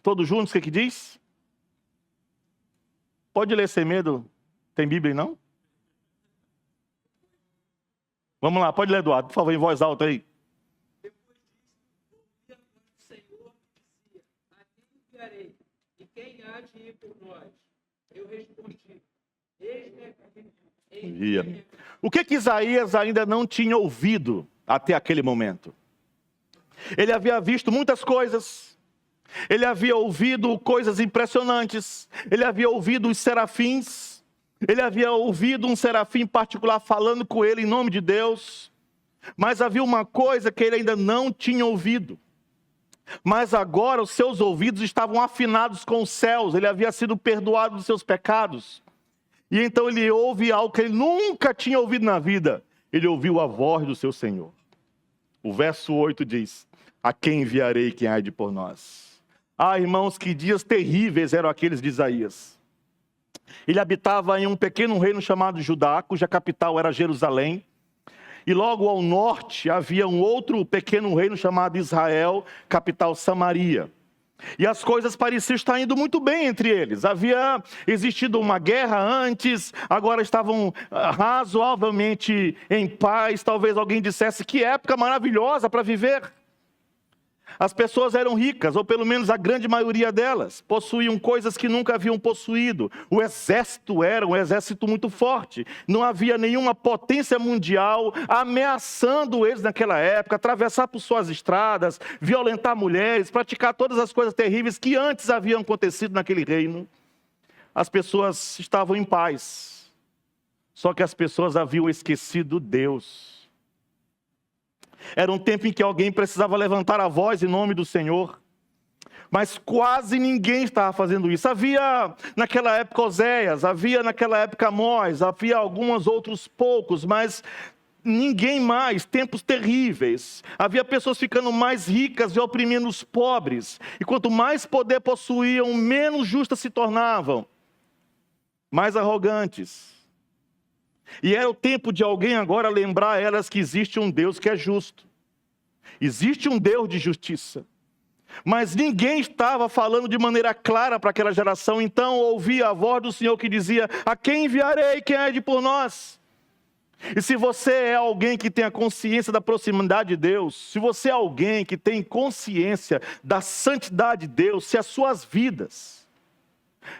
Todos juntos, o que diz? Pode ler sem medo. Tem Bíblia aí, não? Vamos lá, pode ler, Eduardo, por favor, em voz alta aí. Depois disso, ouvi a voz do Senhor que dizia: a quem enviarei? E quem há de ir por nós? Eu respondi: eis-me aqui. O que Isaías ainda não tinha ouvido até aquele momento? Ele havia visto muitas coisas. Ele havia ouvido coisas impressionantes. Ele havia ouvido os serafins. Ele havia ouvido um serafim particular falando com ele em nome de Deus. Mas havia uma coisa que ele ainda não tinha ouvido. Mas agora os seus ouvidos estavam afinados com os céus. Ele havia sido perdoado dos seus pecados. E então ele ouve algo que ele nunca tinha ouvido na vida. Ele ouviu a voz do seu Senhor. O verso 8 diz: a quem enviarei, quem há de por nós? Ah, irmãos, que dias terríveis eram aqueles de Isaías. Ele habitava em um pequeno reino chamado Judá, cuja capital era Jerusalém. E logo ao norte havia um outro pequeno reino chamado Israel, capital Samaria. E as coisas pareciam estar indo muito bem entre eles. Havia existido uma guerra antes, agora estavam razoavelmente em paz. Talvez alguém dissesse: que época maravilhosa para viver. As pessoas eram ricas, ou pelo menos a grande maioria delas. Possuíam coisas que nunca haviam possuído. O exército era um exército muito forte. Não havia nenhuma potência mundial ameaçando eles naquela época. Atravessar por suas estradas, violentar mulheres, praticar todas as coisas terríveis que antes haviam acontecido naquele reino. As pessoas estavam em paz. Só que as pessoas haviam esquecido Deus. Era um tempo em que alguém precisava levantar a voz em nome do Senhor. Mas quase ninguém estava fazendo isso. Havia naquela época Oséias, havia naquela época Amós, havia alguns outros poucos, mas ninguém mais. Tempos terríveis. Havia pessoas ficando mais ricas e oprimindo os pobres. E quanto mais poder possuíam, menos justas se tornavam. Mais arrogantes. E era o tempo de alguém agora lembrar a elas que existe um Deus que é justo. Existe um Deus de justiça. Mas ninguém estava falando de maneira clara para aquela geração. Então ouvia a voz do Senhor que dizia: a quem enviarei, quem há de por nós? E se você é alguém que tem a consciência da proximidade de Deus, se você é alguém que tem consciência da santidade de Deus, se as suas vidas...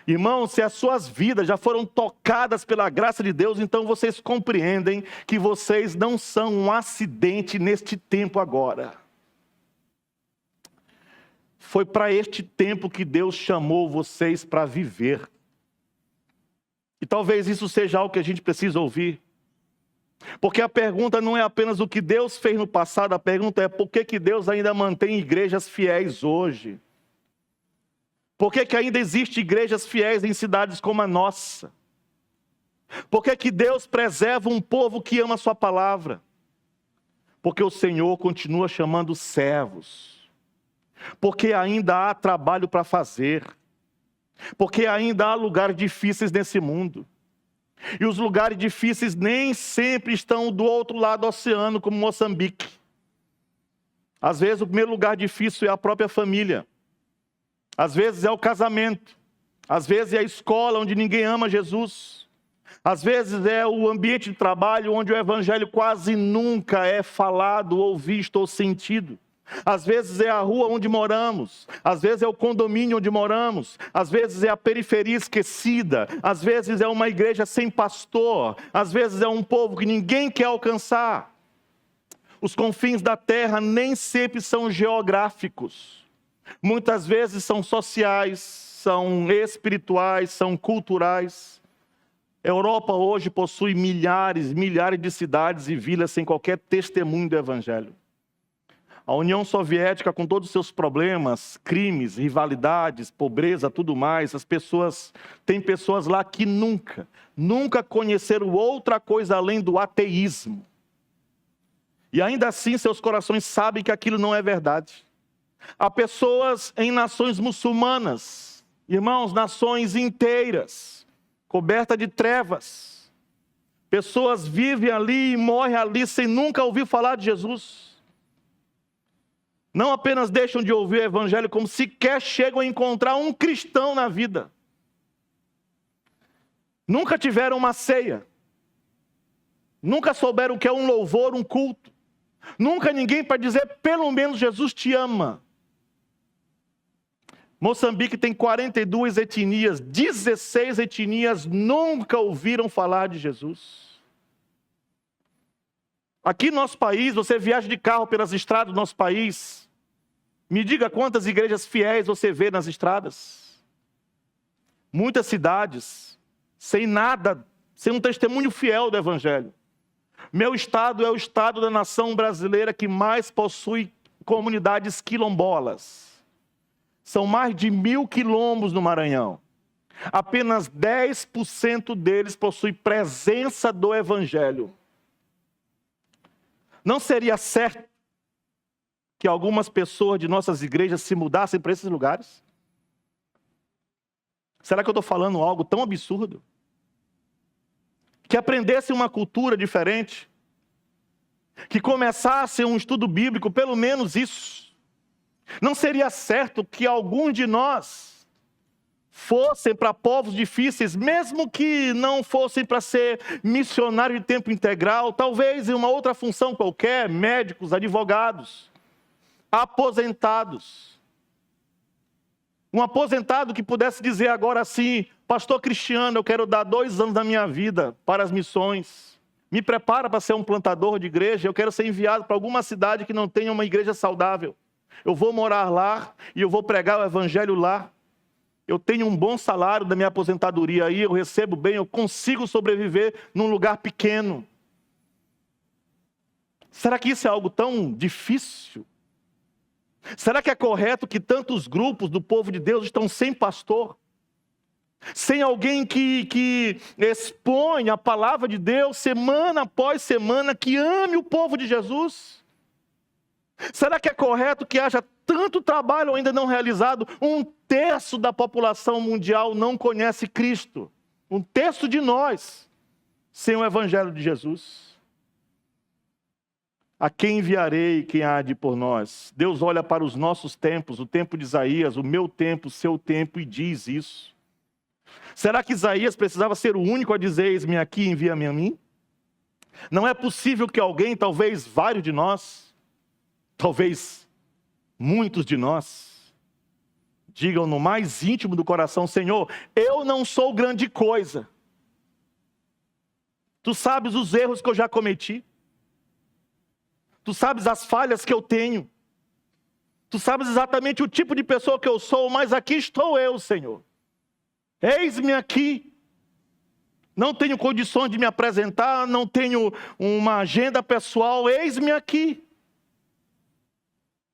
Irmãos, se as suas vidas já foram tocadas pela graça de Deus, então vocês compreendem que vocês não são um acidente neste tempo agora. Foi para este tempo que Deus chamou vocês para viver. E talvez isso seja algo que a gente precisa ouvir. Porque a pergunta não é apenas o que Deus fez no passado, a pergunta é por que Deus ainda mantém igrejas fiéis hoje? Por que ainda existem igrejas fiéis em cidades como a nossa? Por que Deus preserva um povo que ama a sua palavra? Porque o Senhor continua chamando servos. Porque ainda há trabalho para fazer. Porque ainda há lugares difíceis nesse mundo. E os lugares difíceis nem sempre estão do outro lado do oceano, como Moçambique. Às vezes o primeiro lugar difícil é a própria família. Às vezes é o casamento, às vezes é a escola onde ninguém ama Jesus, às vezes é o ambiente de trabalho onde o evangelho quase nunca é falado, ou visto, ou sentido. Às vezes é a rua onde moramos, às vezes é o condomínio onde moramos, às vezes é a periferia esquecida, às vezes é uma igreja sem pastor, às vezes é um povo que ninguém quer alcançar. Os confins da terra nem sempre são geográficos. Muitas vezes são sociais, são espirituais, são culturais. A Europa hoje possui milhares de cidades e vilas sem qualquer testemunho do Evangelho. A União Soviética, com todos os seus problemas, crimes, rivalidades, pobreza, tudo mais, tem pessoas lá que nunca conheceram outra coisa além do ateísmo. E ainda assim seus corações sabem que aquilo não é verdade. Há pessoas em nações muçulmanas, Irmãos, nações inteiras, cobertas de trevas. Pessoas vivem ali e morrem ali sem nunca ouvir falar de Jesus. Não apenas deixam de ouvir o evangelho, como sequer chegam a encontrar um cristão na vida. Nunca tiveram uma ceia. Nunca souberam o que é um louvor, um culto. Nunca ninguém para dizer, pelo menos Jesus te ama. Moçambique tem 42 etnias, 16 etnias nunca ouviram falar de Jesus. Aqui no nosso país, você viaja de carro pelas estradas do nosso país, me diga quantas igrejas fiéis você vê nas estradas. Muitas cidades, sem nada, sem um testemunho fiel do evangelho. Meu estado é o estado da nação brasileira que mais possui comunidades quilombolas. São mais de 1.000 quilombos no Maranhão. Apenas 10% deles possuem presença do evangelho. Não seria certo que algumas pessoas de nossas igrejas se mudassem para esses lugares? Será que eu estou falando algo tão absurdo? Que aprendessem uma cultura diferente, que começassem um estudo bíblico, pelo menos isso. Não seria certo que alguns de nós fossem para povos difíceis, mesmo que não fossem para ser missionário de tempo integral, talvez em uma outra função qualquer, médicos, advogados, aposentados. Um aposentado que pudesse dizer agora assim, pastor Cristiano, eu quero dar 2 anos da minha vida para as missões. Me prepara para ser um plantador de igreja, eu quero ser enviado para alguma cidade que não tenha uma igreja saudável. Eu vou morar lá e eu vou pregar o evangelho lá. Eu tenho um bom salário da minha aposentadoria aí, eu recebo bem, eu consigo sobreviver num lugar pequeno. Será que isso é algo tão difícil? Será que é correto que tantos grupos do povo de Deus estão sem pastor? Sem alguém que expõe a palavra de Deus semana após semana, que ame o povo de Jesus? Será que é correto que haja tanto trabalho ainda não realizado? 1/3 da população mundial não conhece Cristo. 1/3 de nós sem o evangelho de Jesus. A quem enviarei, quem há de ir por nós? Deus olha para os nossos tempos, o tempo de Isaías, o meu tempo, o seu tempo, e diz isso. Será que Isaías precisava ser o único a dizer, eis-me aqui, envia-me a mim? Não é possível que alguém, talvez vários de nós, talvez muitos de nós, digam no mais íntimo do coração, Senhor, eu não sou grande coisa. Tu sabes os erros que eu já cometi. Tu sabes as falhas que eu tenho. Tu sabes exatamente o tipo de pessoa que eu sou, mas aqui estou eu, Senhor. Eis-me aqui. Não tenho condições de me apresentar, não tenho uma agenda pessoal, eis-me aqui.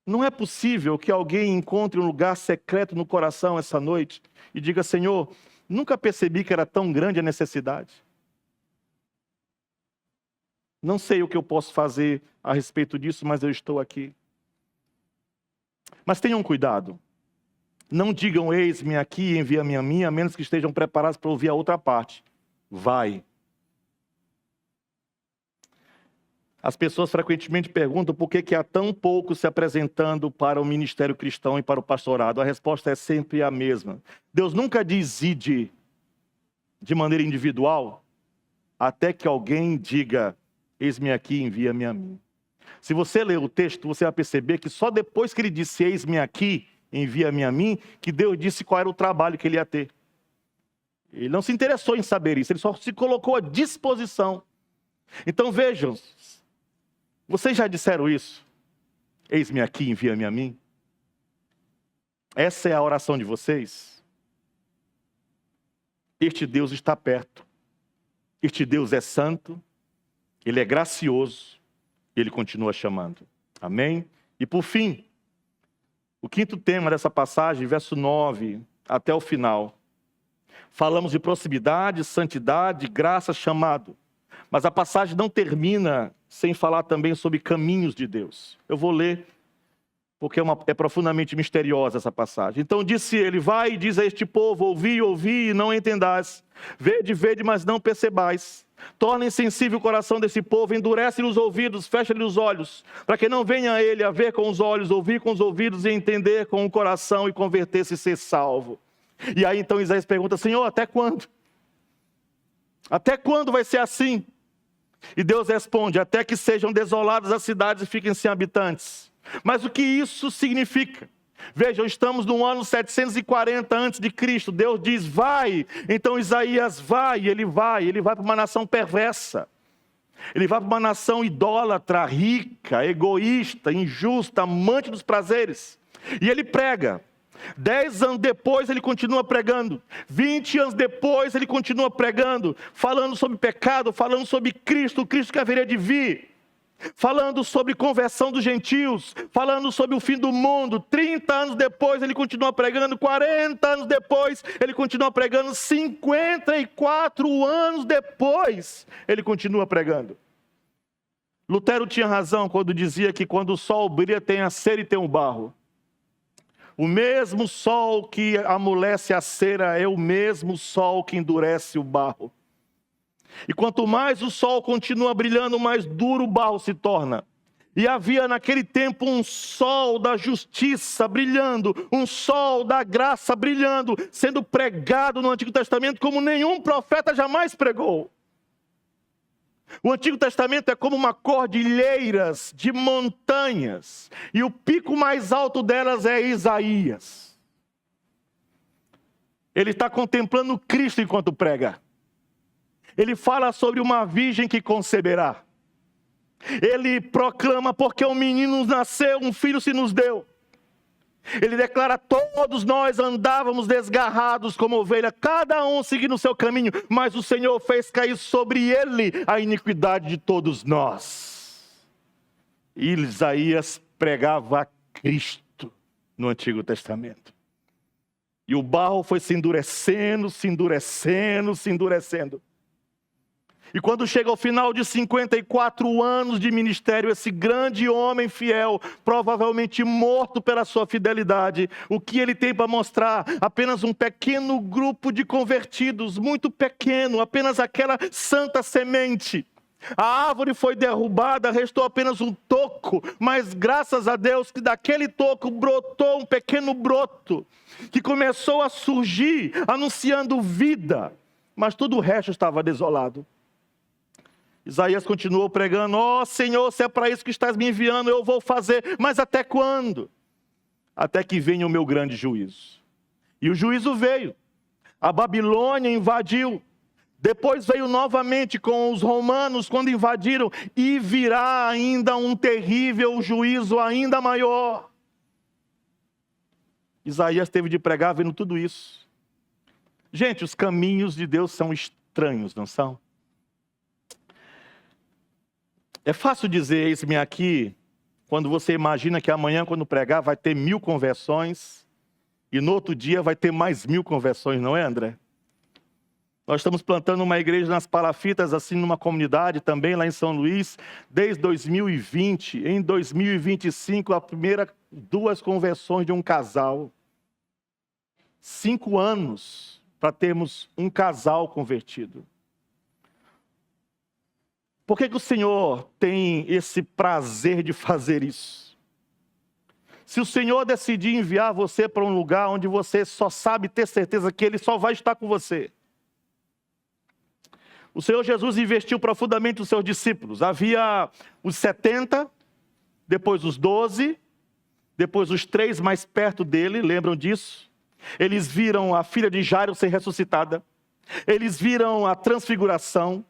Não é possível que alguém encontre um lugar secreto no coração essa noite e diga, Senhor, nunca percebi que era tão grande a necessidade. Não sei o que eu posso fazer a respeito disso, mas eu estou aqui. Mas tenham cuidado. Não digam, eis-me aqui, envia-me a mim, a menos que estejam preparados para ouvir a outra parte. Vai. As pessoas frequentemente perguntam por que há tão pouco se apresentando para o ministério cristão e para o pastorado. A resposta é sempre a mesma. Deus nunca diz ide de maneira individual, até que alguém diga, eis-me aqui, envia-me a mim. Se você ler o texto, você vai perceber que só depois que ele disse, eis-me aqui, envia-me a mim, que Deus disse qual era o trabalho que ele ia ter. Ele não se interessou em saber isso, ele só se colocou à disposição. Então vejam, vocês já disseram isso? Eis-me aqui, envia-me a mim. Essa é a oração de vocês? Este Deus está perto. Este Deus é santo. Ele é gracioso. Ele continua chamando. Amém? E por fim, o quinto tema dessa passagem, verso 9 até o final. Falamos de proximidade, santidade, graça, chamado. Mas a passagem não termina sem falar também sobre caminhos de Deus. Eu vou ler porque é profundamente misteriosa essa passagem. Então disse ele: vai e diz a este povo, ouvi, ouvi e não entendais. Vede, vede, mas não percebais. Torna insensível o coração desse povo, endurece-lhe os ouvidos, fecha-lhe os olhos, para que não venha a ele a ver com os olhos, ouvir com os ouvidos e entender com o coração e converter-se e ser salvo. E aí então Isaías pergunta: Senhor, até quando? Até quando vai ser assim? E Deus responde: até que sejam desoladas as cidades e fiquem sem habitantes. Mas o que isso significa? Vejam, estamos no ano 740 a.C. Deus diz: vai. Então Isaías vai, e ele vai para uma nação perversa. Ele vai para uma nação idólatra, rica, egoísta, injusta, amante dos prazeres. E ele prega. 10 anos depois ele continua pregando. 20 anos depois ele continua pregando, falando sobre pecado, falando sobre Cristo, o Cristo que haveria de vir, falando sobre conversão dos gentios, falando sobre o fim do mundo. 30 anos depois ele continua pregando, 40 anos depois ele continua pregando, 54 anos depois ele continua pregando. Lutero tinha razão quando dizia que quando o sol brilha tem a cera e tem o barro. O mesmo sol que amolece a cera é o mesmo sol que endurece o barro. E quanto mais o sol continua brilhando, mais duro o barro se torna. E havia naquele tempo um sol da justiça brilhando, um sol da graça brilhando, sendo pregado no Antigo Testamento como nenhum profeta jamais pregou. O Antigo Testamento é como uma cordilheiras de montanhas, e o pico mais alto delas é Isaías. Ele está contemplando Cristo enquanto prega. Ele fala sobre uma virgem que conceberá. Ele proclama: porque um menino nos nasceu, um filho se nos deu. Ele declara: todos nós andávamos desgarrados como ovelha, cada um seguindo o seu caminho, mas o Senhor fez cair sobre ele a iniquidade de todos nós. E Isaías pregava a Cristo no Antigo Testamento. E o barro foi se endurecendo, se endurecendo, se endurecendo. E quando chega ao final de 54 anos de ministério, esse grande homem fiel, provavelmente morto pela sua fidelidade, o que ele tem para mostrar? Apenas um pequeno grupo de convertidos, muito pequeno, apenas aquela santa semente. A árvore foi derrubada, restou apenas um toco, mas graças a Deus que daquele toco brotou um pequeno broto, que começou a surgir, anunciando vida, mas todo o resto estava desolado. Isaías continuou pregando: ó Senhor, se é para isso que estás me enviando, eu vou fazer, mas até quando? Até que venha o meu grande juízo. E o juízo veio. A Babilônia invadiu. Depois veio novamente com os romanos quando invadiram, e virá ainda um terrível juízo ainda maior. Isaías teve de pregar vendo tudo isso. Gente, os caminhos de Deus são estranhos, não são? É fácil dizer eis-me aqui, quando você imagina que amanhã, quando pregar, vai ter 1000 conversões, e no outro dia vai ter mais 1000 conversões, não é, André? Nós estamos plantando uma igreja nas Palafitas, assim, numa comunidade também lá em São Luís, desde 2020. Em 2025, a primeira 2 conversões de um casal. 5 anos para termos um casal convertido. Por que o Senhor tem esse prazer de fazer isso? Se o Senhor decidir enviar você para um lugar onde você só sabe ter certeza que Ele só vai estar com você. O Senhor Jesus investiu profundamente nos seus discípulos. Havia os 70, depois os 12, depois os 3 mais perto dele, lembram disso? Eles viram a filha de Jairo ser ressuscitada. Eles viram a transfiguração.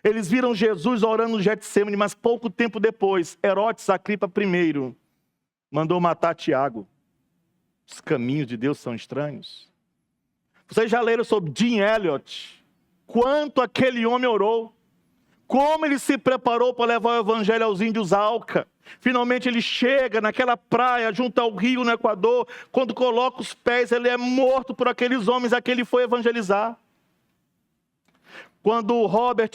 Eles viram Jesus orando no Getsêmani, mas pouco tempo depois, Herodes Agripa I mandou matar Tiago. Os caminhos de Deus são estranhos. Vocês já leram sobre Jim Elliot? Quanto aquele homem orou. Como ele se preparou para levar o evangelho aos índios Auca. Finalmente ele chega naquela praia, junto ao rio no Equador. Quando coloca os pés, ele é morto por aqueles homens a que ele foi evangelizar. Quando Robert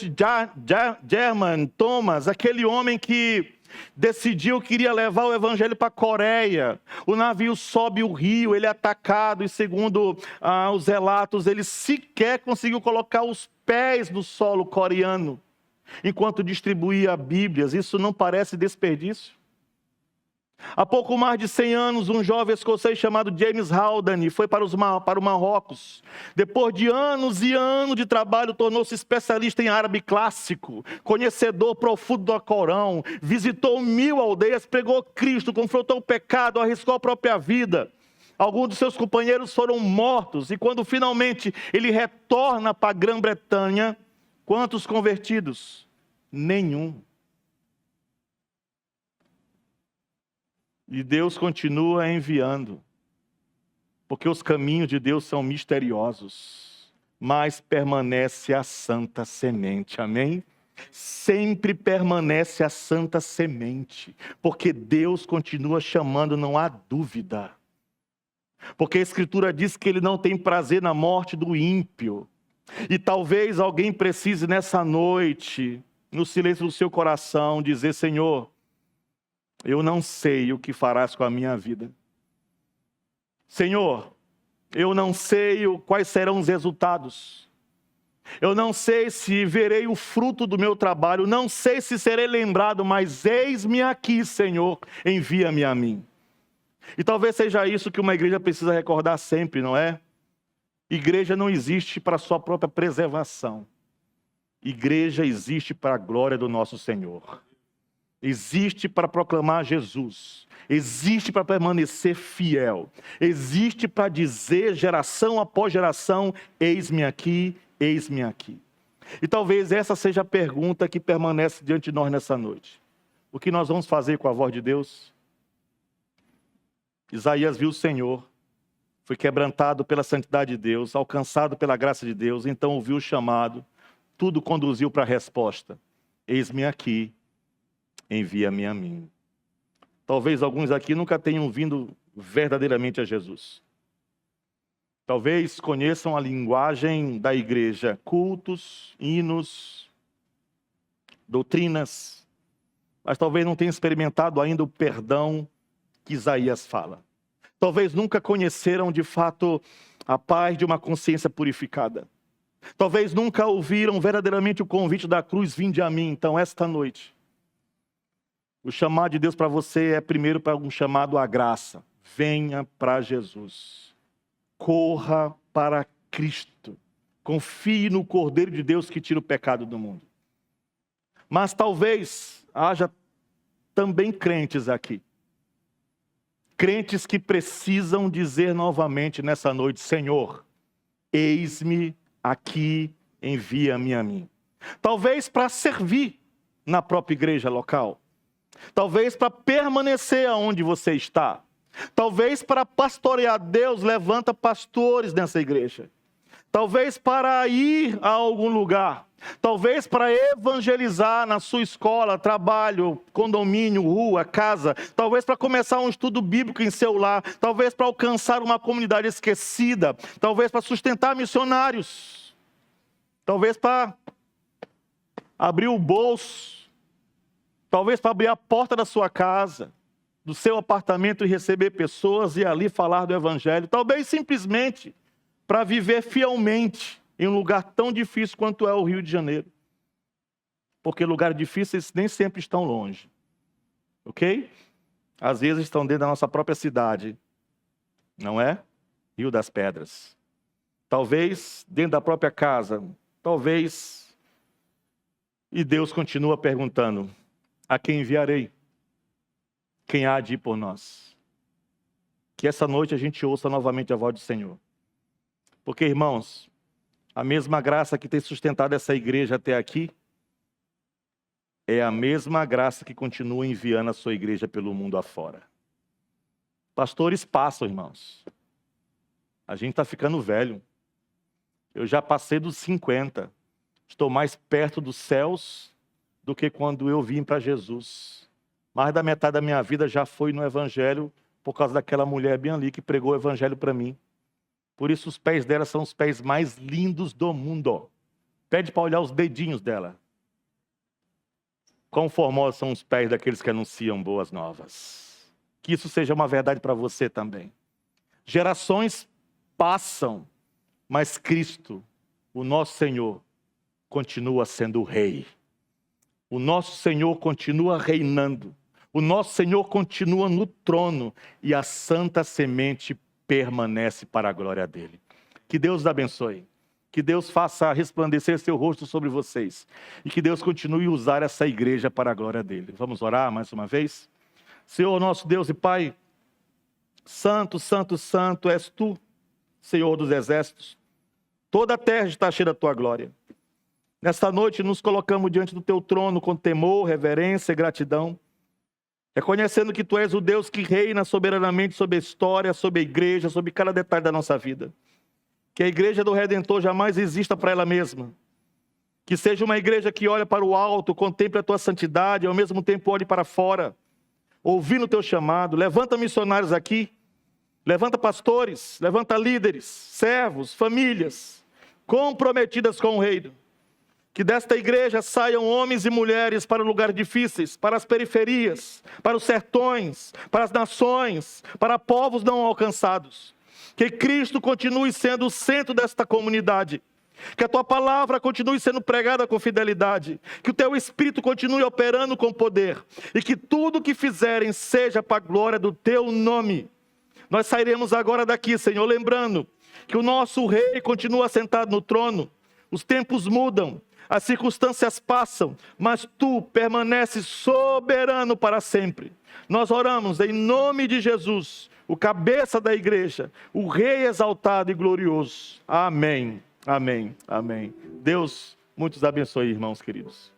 German Thomas, aquele homem que decidiu que iria levar o evangelho para a Coreia. O navio sobe o rio, ele é atacado e, segundo os relatos, ele sequer conseguiu colocar os pés no solo coreano enquanto distribuía Bíblias. Isso não parece desperdício? Há pouco mais de 100 anos, um jovem escocês chamado James Haldane foi para o Marrocos. Depois de anos e anos de trabalho, tornou-se especialista em árabe clássico, conhecedor profundo do Alcorão, visitou 1000 aldeias, pregou Cristo, confrontou o pecado, arriscou a própria vida. Alguns dos seus companheiros foram mortos, e quando finalmente ele retorna para a Grã-Bretanha, quantos convertidos? Nenhum. E Deus continua enviando, porque os caminhos de Deus são misteriosos, mas permanece a santa semente, amém? Sempre permanece a santa semente, porque Deus continua chamando, não há dúvida. Porque a Escritura diz que Ele não tem prazer na morte do ímpio. E talvez alguém precise nessa noite, no silêncio do seu coração, dizer: Senhor, eu não sei o que farás com a minha vida. Senhor, eu não sei quais serão os resultados. Eu não sei se verei o fruto do meu trabalho. Não sei se serei lembrado, mas eis-me aqui, Senhor, envia-me a mim. E talvez seja isso que uma igreja precisa recordar sempre, não é? Igreja não existe para a sua própria preservação. Igreja existe para a glória do nosso Senhor. Existe para proclamar Jesus, existe para permanecer fiel, existe para dizer geração após geração: eis-me aqui, eis-me aqui. E talvez essa seja a pergunta que permanece diante de nós nessa noite. O que nós vamos fazer com a voz de Deus? Isaías viu o Senhor, foi quebrantado pela santidade de Deus, alcançado pela graça de Deus, então ouviu o chamado, tudo conduziu para a resposta: eis-me aqui, envia-me a mim. Talvez alguns aqui nunca tenham vindo verdadeiramente a Jesus. Talvez conheçam a linguagem da igreja, cultos, hinos, doutrinas, mas talvez não tenham experimentado ainda o perdão que Isaías fala. Talvez nunca conheceram de fato a paz de uma consciência purificada. Talvez nunca ouviram verdadeiramente o convite da cruz: vinde a mim. Então, esta noite, o chamado de Deus para você é primeiro para um chamado à graça. Venha para Jesus. Corra para Cristo. Confie no Cordeiro de Deus que tira o pecado do mundo. Mas talvez haja também crentes aqui. Crentes que precisam dizer novamente nessa noite: Senhor, eis-me aqui, envia-me a mim. Talvez para servir na própria igreja local. Talvez para permanecer aonde você está. Talvez para pastorear. Deus levanta pastores nessa igreja. Talvez para ir a algum lugar. Talvez para evangelizar na sua escola, trabalho, condomínio, rua, casa. Talvez para começar um estudo bíblico em seu lar. Talvez para alcançar uma comunidade esquecida. Talvez para sustentar missionários. Talvez para abrir o bolso. Talvez para abrir a porta da sua casa, do seu apartamento e receber pessoas e ali falar do Evangelho. Talvez simplesmente para viver fielmente em um lugar tão difícil quanto é o Rio de Janeiro. Porque lugares difíceis nem sempre estão longe. Ok? Às vezes estão dentro da nossa própria cidade. Não é? Rio das Pedras. Talvez dentro da própria casa. Talvez. E Deus continua perguntando: a quem enviarei? Quem há de ir por nós? Que essa noite a gente ouça novamente a voz do Senhor. Porque, irmãos, a mesma graça que tem sustentado essa igreja até aqui é a mesma graça que continua enviando a sua igreja pelo mundo afora. Pastores passam, irmãos. A gente está ficando velho. Eu já passei dos 50. Estou mais perto dos céus do que quando eu vim para Jesus. Mais da metade da minha vida já foi no Evangelho por causa daquela mulher bem ali que pregou o Evangelho para mim. Por isso os pés dela são os pés mais lindos do mundo. Pede para olhar os dedinhos dela. Quão formosos são os pés daqueles que anunciam boas novas. Que isso seja uma verdade para você também. Gerações passam, mas Cristo, o nosso Senhor, continua sendo o Rei. O nosso Senhor continua reinando. O nosso Senhor continua no trono e a santa semente permanece para a glória dele. Que Deus os abençoe. Que Deus faça resplandecer seu rosto sobre vocês. E que Deus continue a usar essa igreja para a glória dele. Vamos orar mais uma vez? Senhor, nosso Deus e Pai, santo, santo, santo és tu, Senhor dos exércitos. Toda a terra está cheia da tua glória. Nesta noite nos colocamos diante do teu trono com temor, reverência e gratidão, reconhecendo que tu és o Deus que reina soberanamente sobre a história, sobre a igreja, sobre cada detalhe da nossa vida. Que a igreja do Redentor jamais exista para ela mesma. Que seja uma igreja que olha para o alto, contemple a tua santidade e ao mesmo tempo olhe para fora, ouvindo o teu chamado. Levanta missionários aqui, levanta pastores, levanta líderes, servos, famílias, comprometidas com o reino. Que desta igreja saiam homens e mulheres para lugares difíceis, para as periferias, para os sertões, para as nações, para povos não alcançados. Que Cristo continue sendo o centro desta comunidade. Que a tua palavra continue sendo pregada com fidelidade. Que o teu Espírito continue operando com poder. E que tudo o que fizerem seja para a glória do teu nome. Nós sairemos agora daqui, Senhor, lembrando que o nosso Rei continua sentado no trono. Os tempos mudam. As circunstâncias passam, mas tu permaneces soberano para sempre. Nós oramos em nome de Jesus, o cabeça da igreja, o Rei exaltado e glorioso. Amém, amém, amém. Deus muitos abençoe, irmãos queridos.